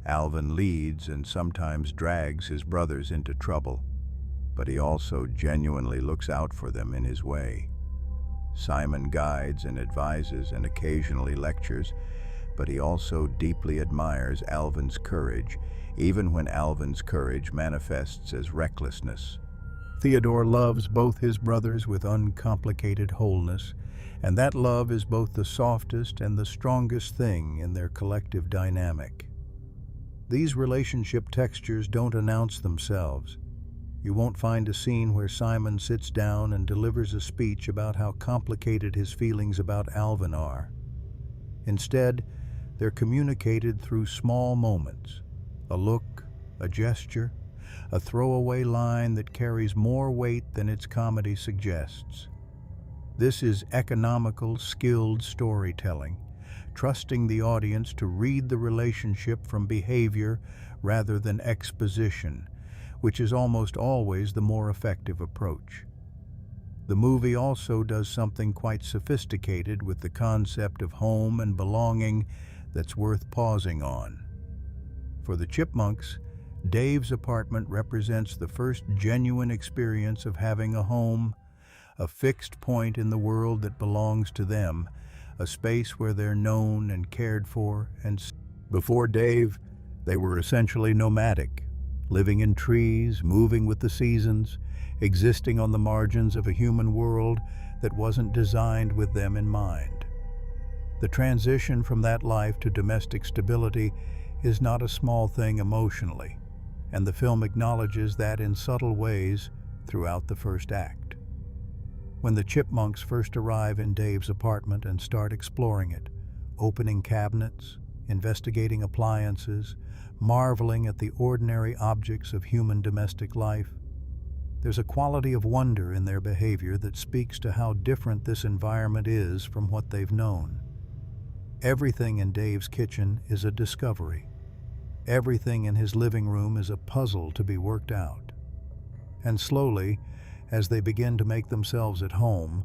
Speaker 1: Alvin leads and sometimes drags his brothers into trouble, but he also genuinely looks out for them in his way. Simon guides and advises and occasionally lectures, but he also deeply admires Alvin's courage, even when Alvin's courage manifests as recklessness. Theodore loves both his brothers with uncomplicated wholeness, and that love is both the softest and the strongest thing in their collective dynamic. These relationship textures don't announce themselves. You won't find a scene where Simon sits down and delivers a speech about how complicated his feelings about Alvin are. Instead, they're communicated through small moments, a look, a gesture, a throwaway line that carries more weight than its comedy suggests. This is economical, skilled storytelling, trusting the audience to read the relationship from behavior rather than exposition, which is almost always the more effective approach. The movie also does something quite sophisticated with the concept of home and belonging that's worth pausing on. For the Chipmunks, Dave's apartment represents the first genuine experience of having a home, a fixed point in the world that belongs to them, a space where they're known and cared for. Before Dave, they were essentially nomadic, living in trees, moving with the seasons, existing on the margins of a human world that wasn't designed with them in mind. The transition from that life to domestic stability is not a small thing emotionally, and the film acknowledges that in subtle ways throughout the first act. When the Chipmunks first arrive in Dave's apartment and start exploring it, opening cabinets, investigating appliances, marveling at the ordinary objects of human domestic life, there's a quality of wonder in their behavior that speaks to how different this environment is from what they've known. Everything in Dave's kitchen is a discovery. Everything in his living room is a puzzle to be worked out. And slowly, as they begin to make themselves at home,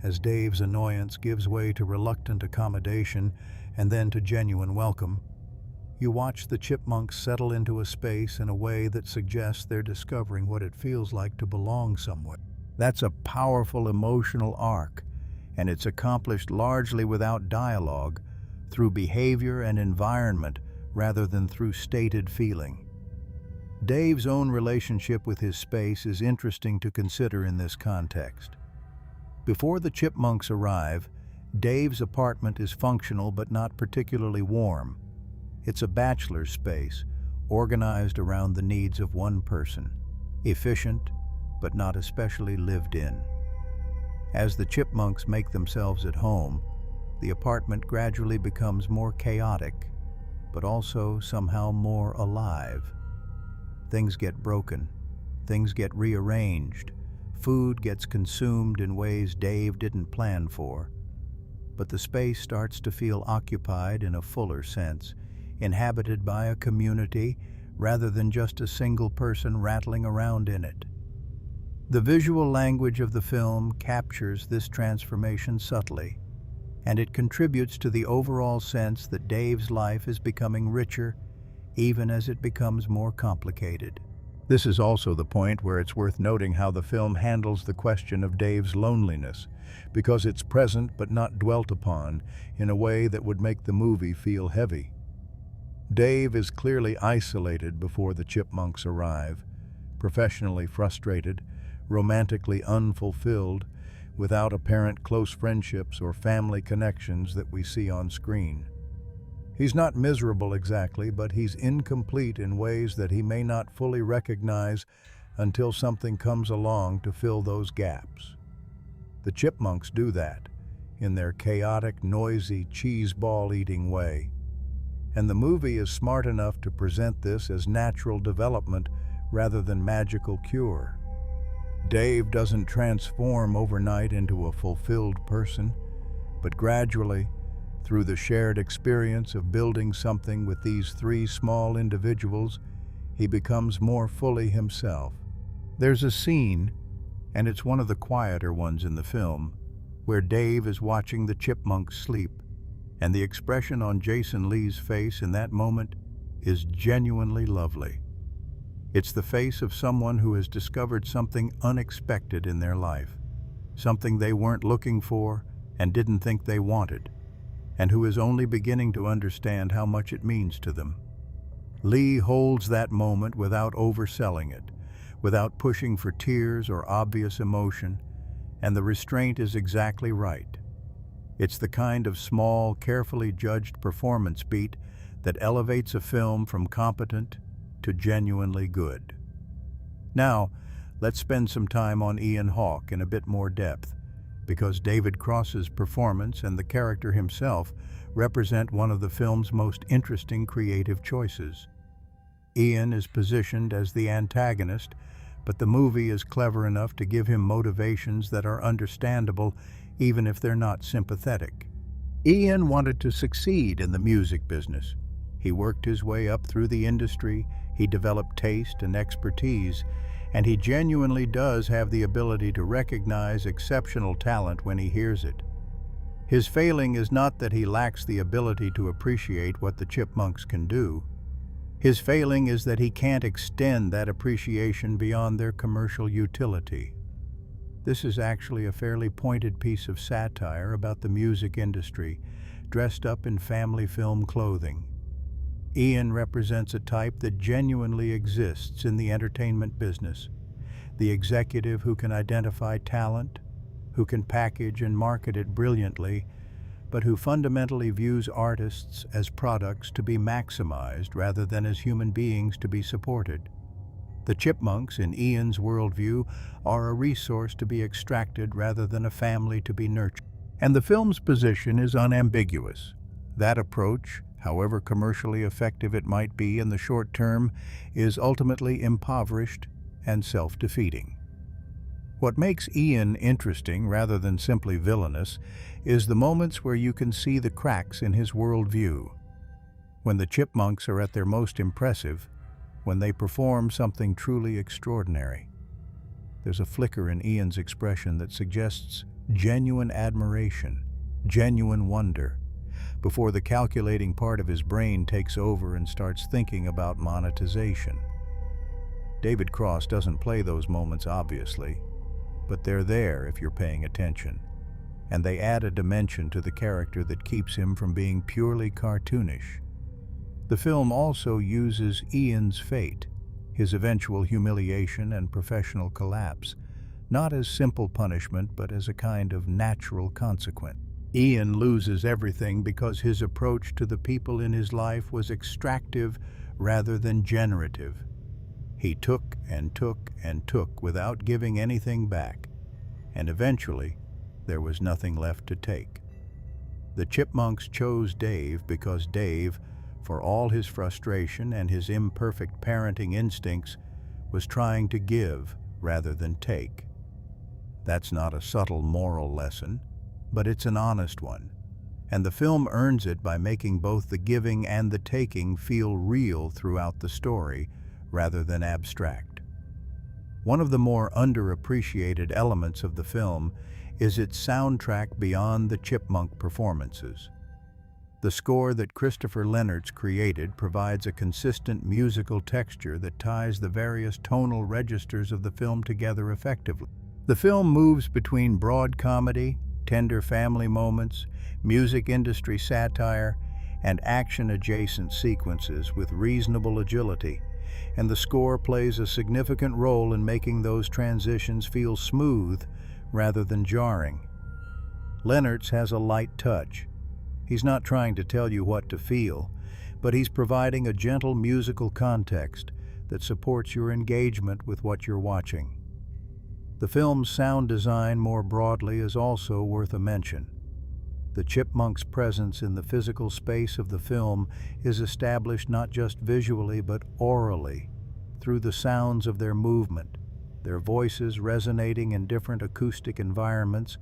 Speaker 1: as Dave's annoyance gives way to reluctant accommodation and then to genuine welcome, you watch the Chipmunks settle into a space in a way that suggests they're discovering what it feels like to belong somewhere. That's a powerful emotional arc, and it's accomplished largely without dialogue, through behavior and environment rather than through stated feeling. Dave's own relationship with his space is interesting to consider in this context. Before the Chipmunks arrive, Dave's apartment is functional but not particularly warm. It's a bachelor's space, organized around the needs of one person, efficient but not especially lived in. As the Chipmunks make themselves at home, the apartment gradually becomes more chaotic, but also somehow more alive. Things get broken, things get rearranged, food gets consumed in ways Dave didn't plan for. But the space starts to feel occupied in a fuller sense, inhabited by a community rather than just a single person rattling around in it. The visual language of the film captures this transformation subtly, and it contributes to the overall sense that Dave's life is becoming richer, even as it becomes more complicated. This is also the point where it's worth noting how the film handles the question of Dave's loneliness, because it's present but not dwelt upon in a way that would make the movie feel heavy. Dave is clearly isolated before the Chipmunks arrive, professionally frustrated, romantically unfulfilled, without apparent close friendships or family connections that we see on screen. He's not miserable exactly, but he's incomplete in ways that he may not fully recognize until something comes along to fill those gaps. The Chipmunks do that, in their chaotic, noisy, cheese-ball-eating way. And the movie is smart enough to present this as natural development rather than magical cure. Dave doesn't transform overnight into a fulfilled person, but gradually, through the shared experience of building something with these three small individuals, he becomes more fully himself. There's a scene, and it's one of the quieter ones in the film, where Dave is watching the Chipmunks sleep, and the expression on Jason Lee's face in that moment is genuinely lovely. It's the face of someone who has discovered something unexpected in their life, something they weren't looking for and didn't think they wanted, and who is only beginning to understand how much it means to them. Lee holds that moment without overselling it, without pushing for tears or obvious emotion, and the restraint is exactly right. It's the kind of small, carefully judged performance beat that elevates a film from competent to genuinely good. Now, let's spend some time on Ian Hawke in a bit more depth, because David Cross's performance and the character himself represent one of the film's most interesting creative choices. Ian is positioned as the antagonist, but the movie is clever enough to give him motivations that are understandable even if they're not sympathetic. Ian wanted to succeed in the music business. He worked his way up through the industry, he developed taste and expertise, and he genuinely does have the ability to recognize exceptional talent when he hears it. His failing is not that he lacks the ability to appreciate what the Chipmunks can do. His failing is that he can't extend that appreciation beyond their commercial utility. This is actually a fairly pointed piece of satire about the music industry, dressed up in family film clothing. Ian represents a type that genuinely exists in the entertainment business, the executive who can identify talent, who can package and market it brilliantly, but who fundamentally views artists as products to be maximized rather than as human beings to be supported. The Chipmunks, in Ian's worldview, are a resource to be extracted rather than a family to be nurtured. And the film's position is unambiguous. That approach, however commercially effective it might be in the short term, is ultimately impoverished and self-defeating. What makes Ian interesting rather than simply villainous is the moments where you can see the cracks in his worldview. When the Chipmunks are at their most impressive, when they perform something truly extraordinary. There's a flicker in Ian's expression that suggests genuine admiration, genuine wonder, before the calculating part of his brain takes over and starts thinking about monetization. David Cross doesn't play those moments, obviously, but they're there if you're paying attention, and they add a dimension to the character that keeps him from being purely cartoonish. The film also uses Ian's fate, his eventual humiliation and professional collapse, not as simple punishment but as a kind of natural consequence. Ian loses everything because his approach to the people in his life was extractive rather than generative. He took and took and took without giving anything back, and eventually there was nothing left to take. The Chipmunks chose Dave because Dave, for all his frustration and his imperfect parenting instincts, was trying to give rather than take. That's not a subtle moral lesson, but it's an honest one, and the film earns it by making both the giving and the taking feel real throughout the story rather than abstract. One of the more underappreciated elements of the film is its soundtrack beyond the chipmunk performances. The score that Christopher Leonard's created provides a consistent musical texture that ties the various tonal registers of the film together effectively. The film moves between broad comedy, tender family moments, music industry satire, and action-adjacent sequences with reasonable agility, and the score plays a significant role in making those transitions feel smooth rather than jarring. Leonard's has a light touch. He's not trying to tell you what to feel, but he's providing a gentle musical context that supports your engagement with what you're watching. The film's sound design more broadly is also worth a mention. The Chipmunks' presence in the physical space of the film is established not just visually but orally, through the sounds of their movement, their voices resonating in different acoustic environments,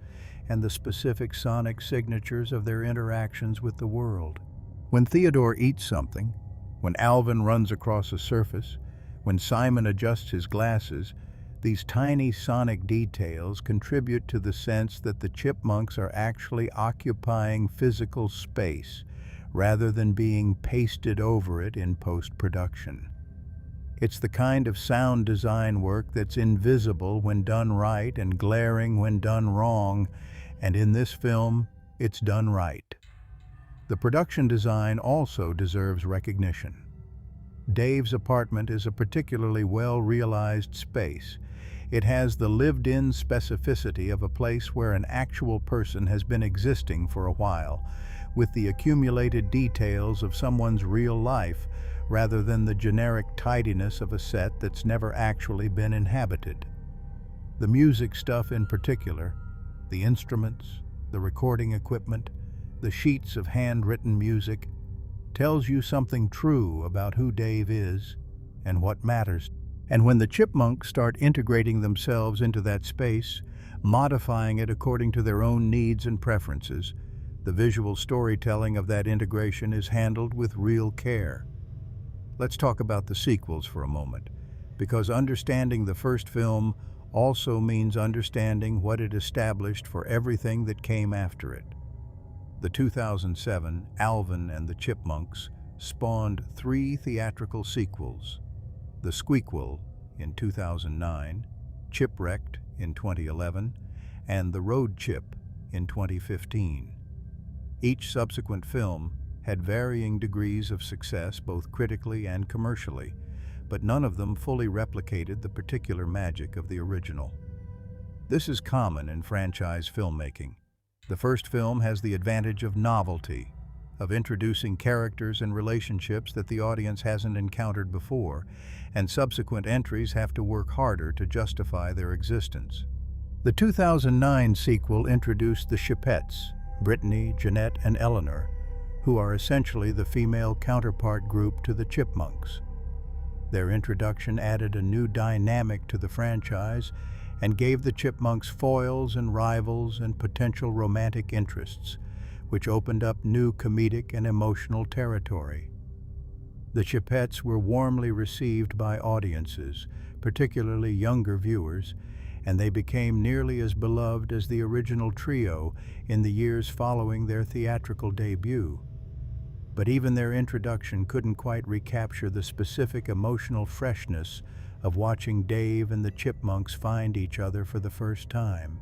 Speaker 1: and the specific sonic signatures of their interactions with the world. When Theodore eats something, when Alvin runs across a surface, when Simon adjusts his glasses, these tiny sonic details contribute to the sense that the Chipmunks are actually occupying physical space rather than being pasted over it in post-production. It's the kind of sound design work that's invisible when done right and glaring when done wrong, and in this film, it's done right. The production design also deserves recognition. Dave's apartment is a particularly well-realized space. It has the lived-in specificity of a place where an actual person has been existing for a while, with the accumulated details of someone's real life rather than the generic tidiness of a set that's never actually been inhabited. The music stuff in particular, the instruments, the recording equipment, the sheets of handwritten music, tells you something true about who Dave is and what matters. And when the Chipmunks start integrating themselves into that space, modifying it according to their own needs and preferences, the visual storytelling of that integration is handled with real care. Let's talk about the sequels for a moment, because understanding the first film also means understanding what it established for everything that came after it. The 2007 Alvin and the Chipmunks spawned 3 theatrical sequels: The Squeakquel in 2009, Chipwrecked in 2011, and The Road Chip in 2015. Each subsequent film had varying degrees of success both critically and commercially, but none of them fully replicated the particular magic of the original. This is common in franchise filmmaking. The first film has the advantage of novelty, of introducing characters and relationships that the audience hasn't encountered before, and subsequent entries have to work harder to justify their existence. The 2009 sequel introduced the Chipettes, Brittany, Jeanette, and Eleanor, who are essentially the female counterpart group to the Chipmunks. Their introduction added a new dynamic to the franchise and gave the Chipmunks foils and rivals and potential romantic interests, which opened up new comedic and emotional territory. The Chipettes were warmly received by audiences, particularly younger viewers, and they became nearly as beloved as the original trio in the years following their theatrical debut. But even their introduction couldn't quite recapture the specific emotional freshness of watching Dave and the Chipmunks find each other for the first time.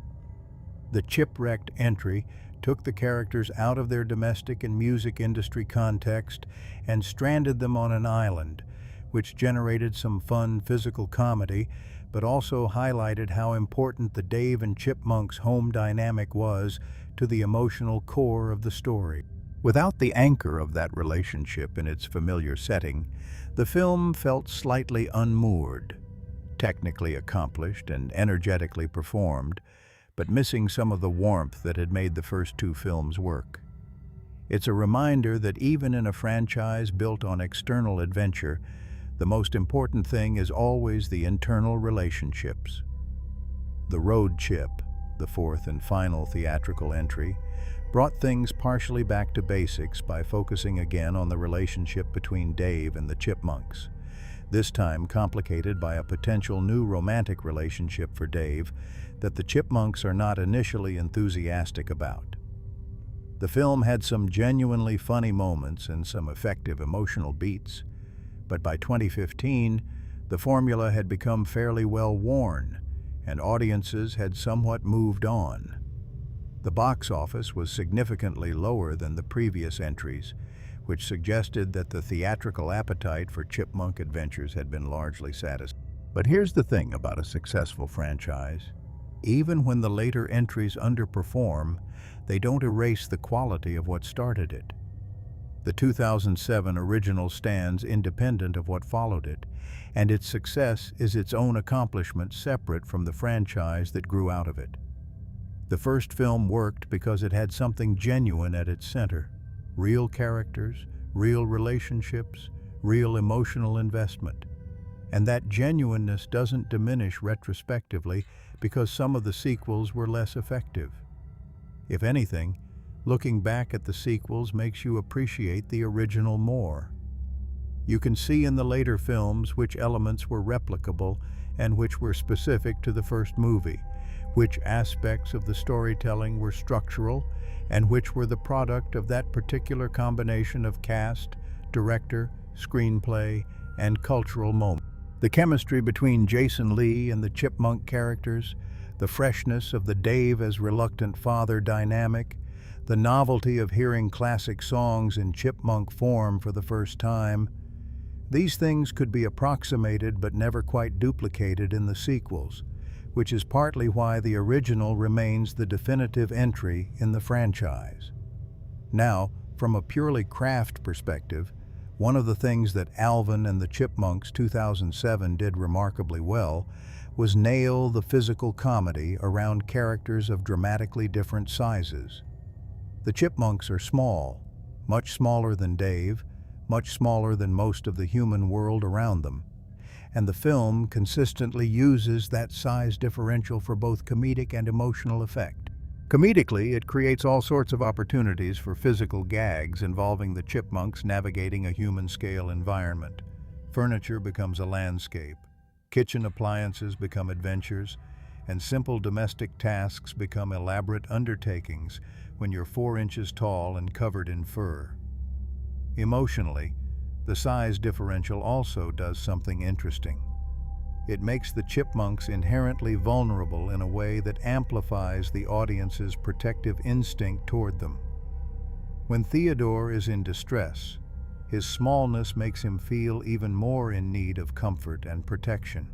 Speaker 1: The Chipwrecked entry took the characters out of their domestic and music industry context and stranded them on an island, which generated some fun physical comedy, but also highlighted how important the Dave and Chipmunks home dynamic was to the emotional core of the story. Without the anchor of that relationship in its familiar setting, the film felt slightly unmoored, technically accomplished and energetically performed, but missing some of the warmth that had made the first 2 films work. It's a reminder that even in a franchise built on external adventure, the most important thing is always the internal relationships. The Road Chip, the 4th and final theatrical entry, brought things partially back to basics by focusing again on the relationship between Dave and the Chipmunks, this time complicated by a potential new romantic relationship for Dave that the Chipmunks are not initially enthusiastic about. The film had some genuinely funny moments and some effective emotional beats, but by 2015, the formula had become fairly well worn, and audiences had somewhat moved on. The box office was significantly lower than the previous entries, which suggested that the theatrical appetite for chipmunk adventures had been largely satisfied. But here's the thing about a successful franchise. Even when the later entries underperform, they don't erase the quality of what started it. The 2007 original stands independent of what followed it, and its success is its own accomplishment separate from the franchise that grew out of it. The first film worked because it had something genuine at its center: real characters, real relationships, real emotional investment. And that genuineness doesn't diminish retrospectively because some of the sequels were less effective. If anything, looking back at the sequels makes you appreciate the original more. You can see in the later films which elements were replicable and which were specific to the first movie, which aspects of the storytelling were structural, and which were the product of that particular combination of cast, director, screenplay, and cultural moment. The chemistry between Jason Lee and the Chipmunk characters, the freshness of the Dave as reluctant father dynamic, the novelty of hearing classic songs in chipmunk form for the first time, these things could be approximated but never quite duplicated in the sequels, which is partly why the original remains the definitive entry in the franchise. Now, from a purely craft perspective, one of the things that Alvin and the Chipmunks 2007 did remarkably well was nail the physical comedy around characters of dramatically different sizes. The Chipmunks are small, much smaller than Dave, much smaller than most of the human world around them, and the film consistently uses that size differential for both comedic and emotional effect. Comedically, it creates all sorts of opportunities for physical gags involving the Chipmunks navigating a human-scale environment. Furniture becomes a landscape, kitchen appliances become adventures, and simple domestic tasks become elaborate undertakings when you're 4 inches tall and covered in fur. Emotionally, The size differential also does something interesting. It makes the chipmunks inherently vulnerable in a way that amplifies the audience's protective instinct toward them. When Theodore is in distress, his smallness makes him feel even more in need of comfort and protection.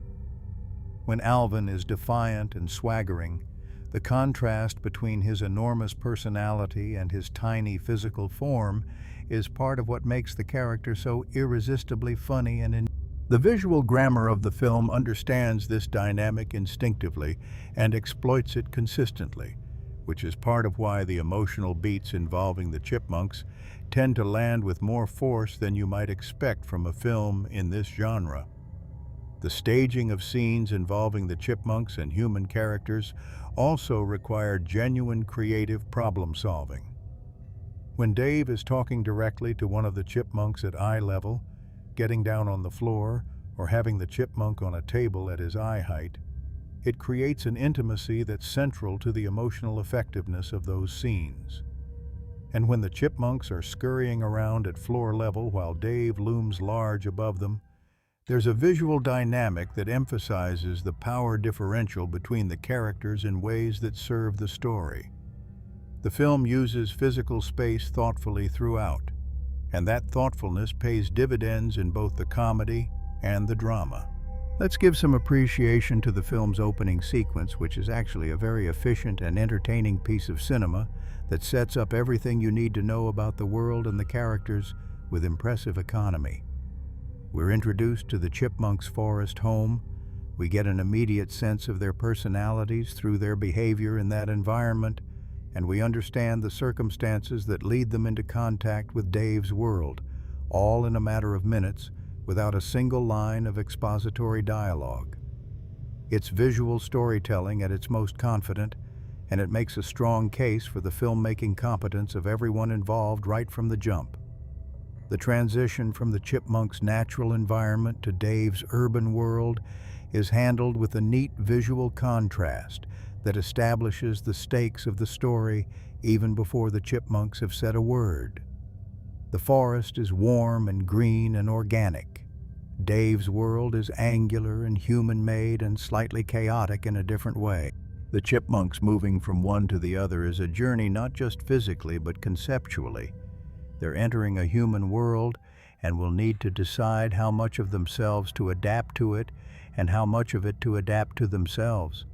Speaker 1: When Alvin is defiant and swaggering, the contrast between his enormous personality and his tiny physical form is part of what makes the character so irresistibly funny and the visual grammar of the film understands this dynamic instinctively and exploits it consistently, which is part of why the emotional beats involving the chipmunks tend to land with more force than you might expect from a film in this genre. The staging of scenes involving the chipmunks and human characters also required genuine creative problem-solving. When Dave is talking directly to one of the chipmunks at eye level, getting down on the floor, or having the chipmunk on a table at his eye height, it creates an intimacy that's central to the emotional effectiveness of those scenes. And when the chipmunks are scurrying around at floor level while Dave looms large above them, there's a visual dynamic that emphasizes the power differential between the characters in ways that serve the story. The film uses physical space thoughtfully throughout, and that thoughtfulness pays dividends in both the comedy and the drama. Let's give some appreciation to the film's opening sequence, which is actually a very efficient and entertaining piece of cinema that sets up everything you need to know about the world and the characters with impressive economy. We're introduced to the chipmunks' forest home. We get an immediate sense of their personalities through their behavior in that environment, and we understand the circumstances that lead them into contact with Dave's world, all in a matter of minutes, without a single line of expository dialogue. It's visual storytelling at its most confident, and it makes a strong case for the filmmaking competence of everyone involved right from the jump. The transition from the chipmunks' natural environment to Dave's urban world is handled with a neat visual contrast that establishes the stakes of the story even before the chipmunks have said a word. The forest is warm and green and organic. Dave's world is angular and human-made and slightly chaotic in a different way. The chipmunks moving from one to the other is a journey not just physically but conceptually. They're entering a human world and will need to decide how much of themselves to adapt to it and how much of it to adapt to themselves.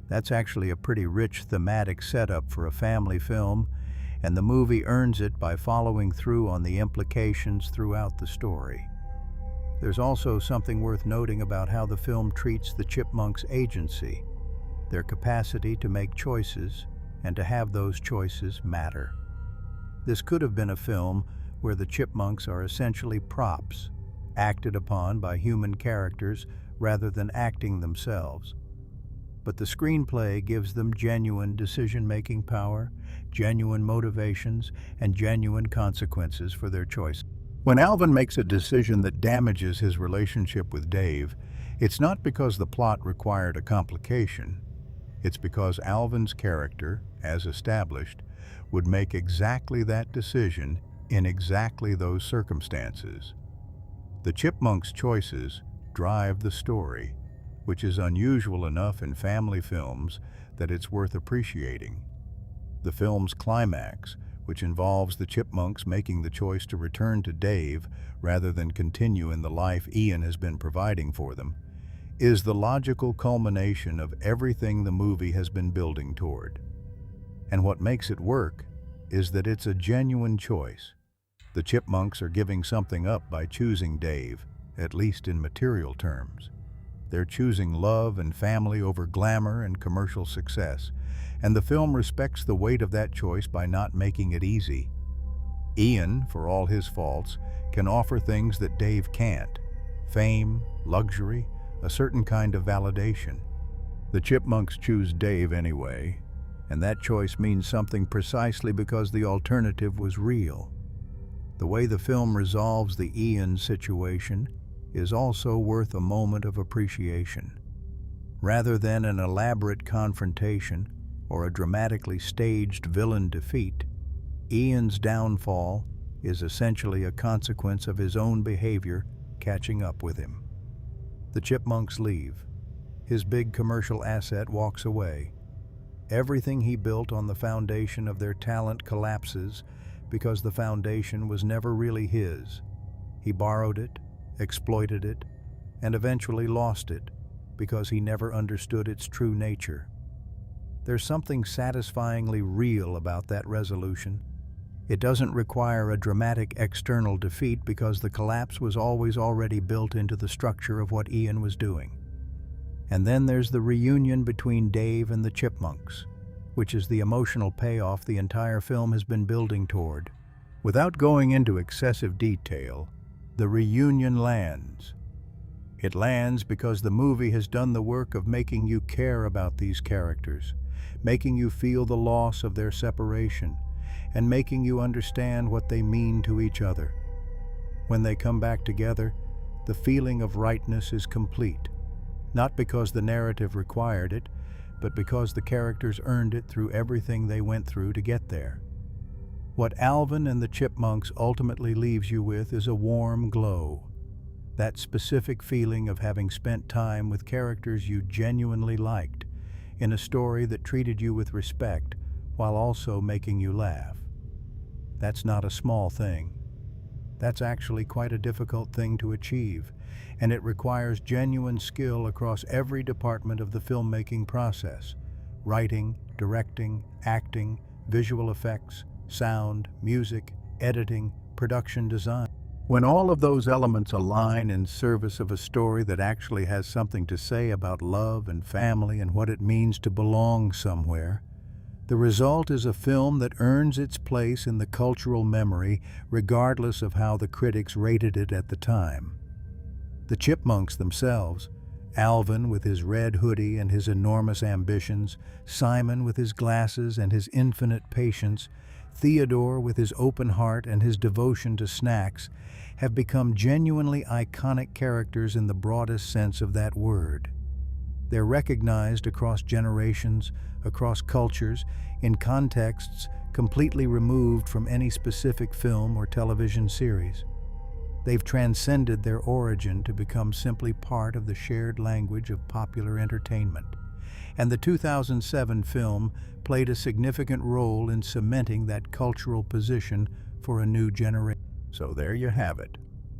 Speaker 1: That's actually a pretty rich thematic setup for a family film, and the movie earns it by following through on the implications throughout the story. There's also something worth noting about how the film treats the chipmunks' agency, their capacity to make choices and to have those choices matter. This could have been a film where the chipmunks are essentially props, acted upon by human characters rather than acting themselves. But the screenplay gives them genuine decision-making power, genuine motivations, and genuine consequences for their choices. When Alvin makes a decision that damages his relationship with Dave, it's not because the plot required a complication. It's because Alvin's character, as established, would make exactly that decision in exactly those circumstances. The chipmunks' choices drive the story, which is unusual enough in family films that it's worth appreciating. The film's climax, which involves the chipmunks making the choice to return to Dave rather than continue in the life Ian has been providing for them, is the logical culmination of everything the movie has been building toward. And what makes it work is that it's a genuine choice. The chipmunks are giving something up by choosing Dave, at least in material terms. They're choosing love and family over glamour and commercial success, and the film respects the weight of that choice by not making it easy. Ian, for all his faults, can offer things that Dave can't: fame, luxury, a certain kind of validation. The chipmunks choose Dave anyway, and that choice means something precisely because the alternative was real. The way the film resolves the Ian situation is also worth a moment of appreciation. Rather than an elaborate confrontation or a dramatically staged villain defeat, Ian's downfall is essentially a consequence of his own behavior catching up with him. The Chipmunks leave. His big commercial asset walks away. Everything he built on the foundation of their talent collapses because the foundation was never really his. He borrowed it, exploited it, and eventually lost it because he never understood its true nature. There's something satisfyingly real about that resolution. It doesn't require a dramatic external defeat because the collapse was always already built into the structure of what Ian was doing. And then there's the reunion between Dave and the Chipmunks, which is the emotional payoff the entire film has been building toward. Without going into excessive detail, the reunion lands. It lands because the movie has done the work of making you care about these characters, making you feel the loss of their separation, and making you understand what they mean to each other. When they come back together, the feeling of rightness is complete, not because the narrative required it, but because the characters earned it through everything they went through to get there. What Alvin and the Chipmunks ultimately leaves you with is a warm glow, that specific feeling of having spent time with characters you genuinely liked, in a story that treated you with respect while also making you laugh. That's not a small thing. That's actually quite a difficult thing to achieve, and it requires genuine skill across every department of the filmmaking process: writing, directing, acting, visual effects, sound, music, editing, production design. When all of those elements align in service of a story that actually has something to say about love and family and what it means to belong somewhere, the result is a film that earns its place in the cultural memory regardless of how the critics rated it at the time. The Chipmunks themselves, Alvin with his red hoodie and his enormous ambitions, Simon with his glasses and his infinite patience, Theodore with his open heart and his devotion to snacks, have become genuinely iconic characters in the broadest sense of that word. They're recognized across generations, across cultures, in contexts completely removed from any specific film or television series. They've transcended their origin to become simply part of the shared language of popular entertainment. And the 2007 film played a significant role in cementing that cultural position for a new generation. So there you have it.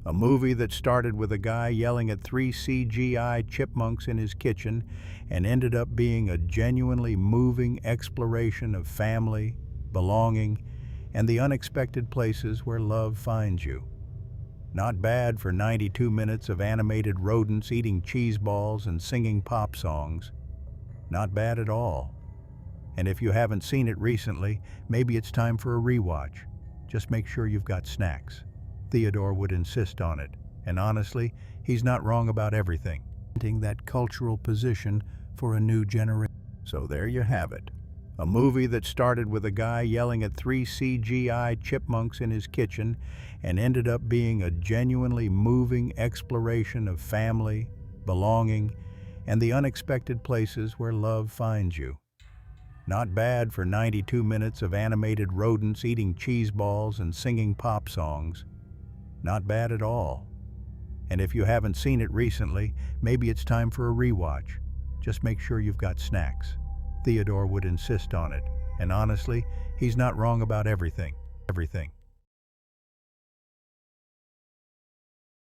Speaker 1: A movie that started with a guy yelling at 3 CGI chipmunks in his kitchen and ended up being a genuinely moving exploration of family, belonging, and the unexpected places where love finds you. Not bad for 92 minutes of animated rodents eating cheese balls and singing pop songs. Not bad at all. And if you haven't seen it recently, maybe it's time for a rewatch. Just make sure you've got snacks. Theodore would insist on it, and honestly, he's not wrong about everything. That cultural position for a new generation. So there you have it. A movie that started with a guy yelling at 3 CGI chipmunks in his kitchen and ended up being a genuinely moving exploration of family, belonging, and the unexpected places where love finds you. Not bad for 92 minutes of animated rodents eating cheese balls and singing pop songs. Not bad at all. And if you haven't seen it recently, maybe it's time for a rewatch. Just make sure you've got snacks. Theodore would insist on it, and honestly, he's not wrong about everything.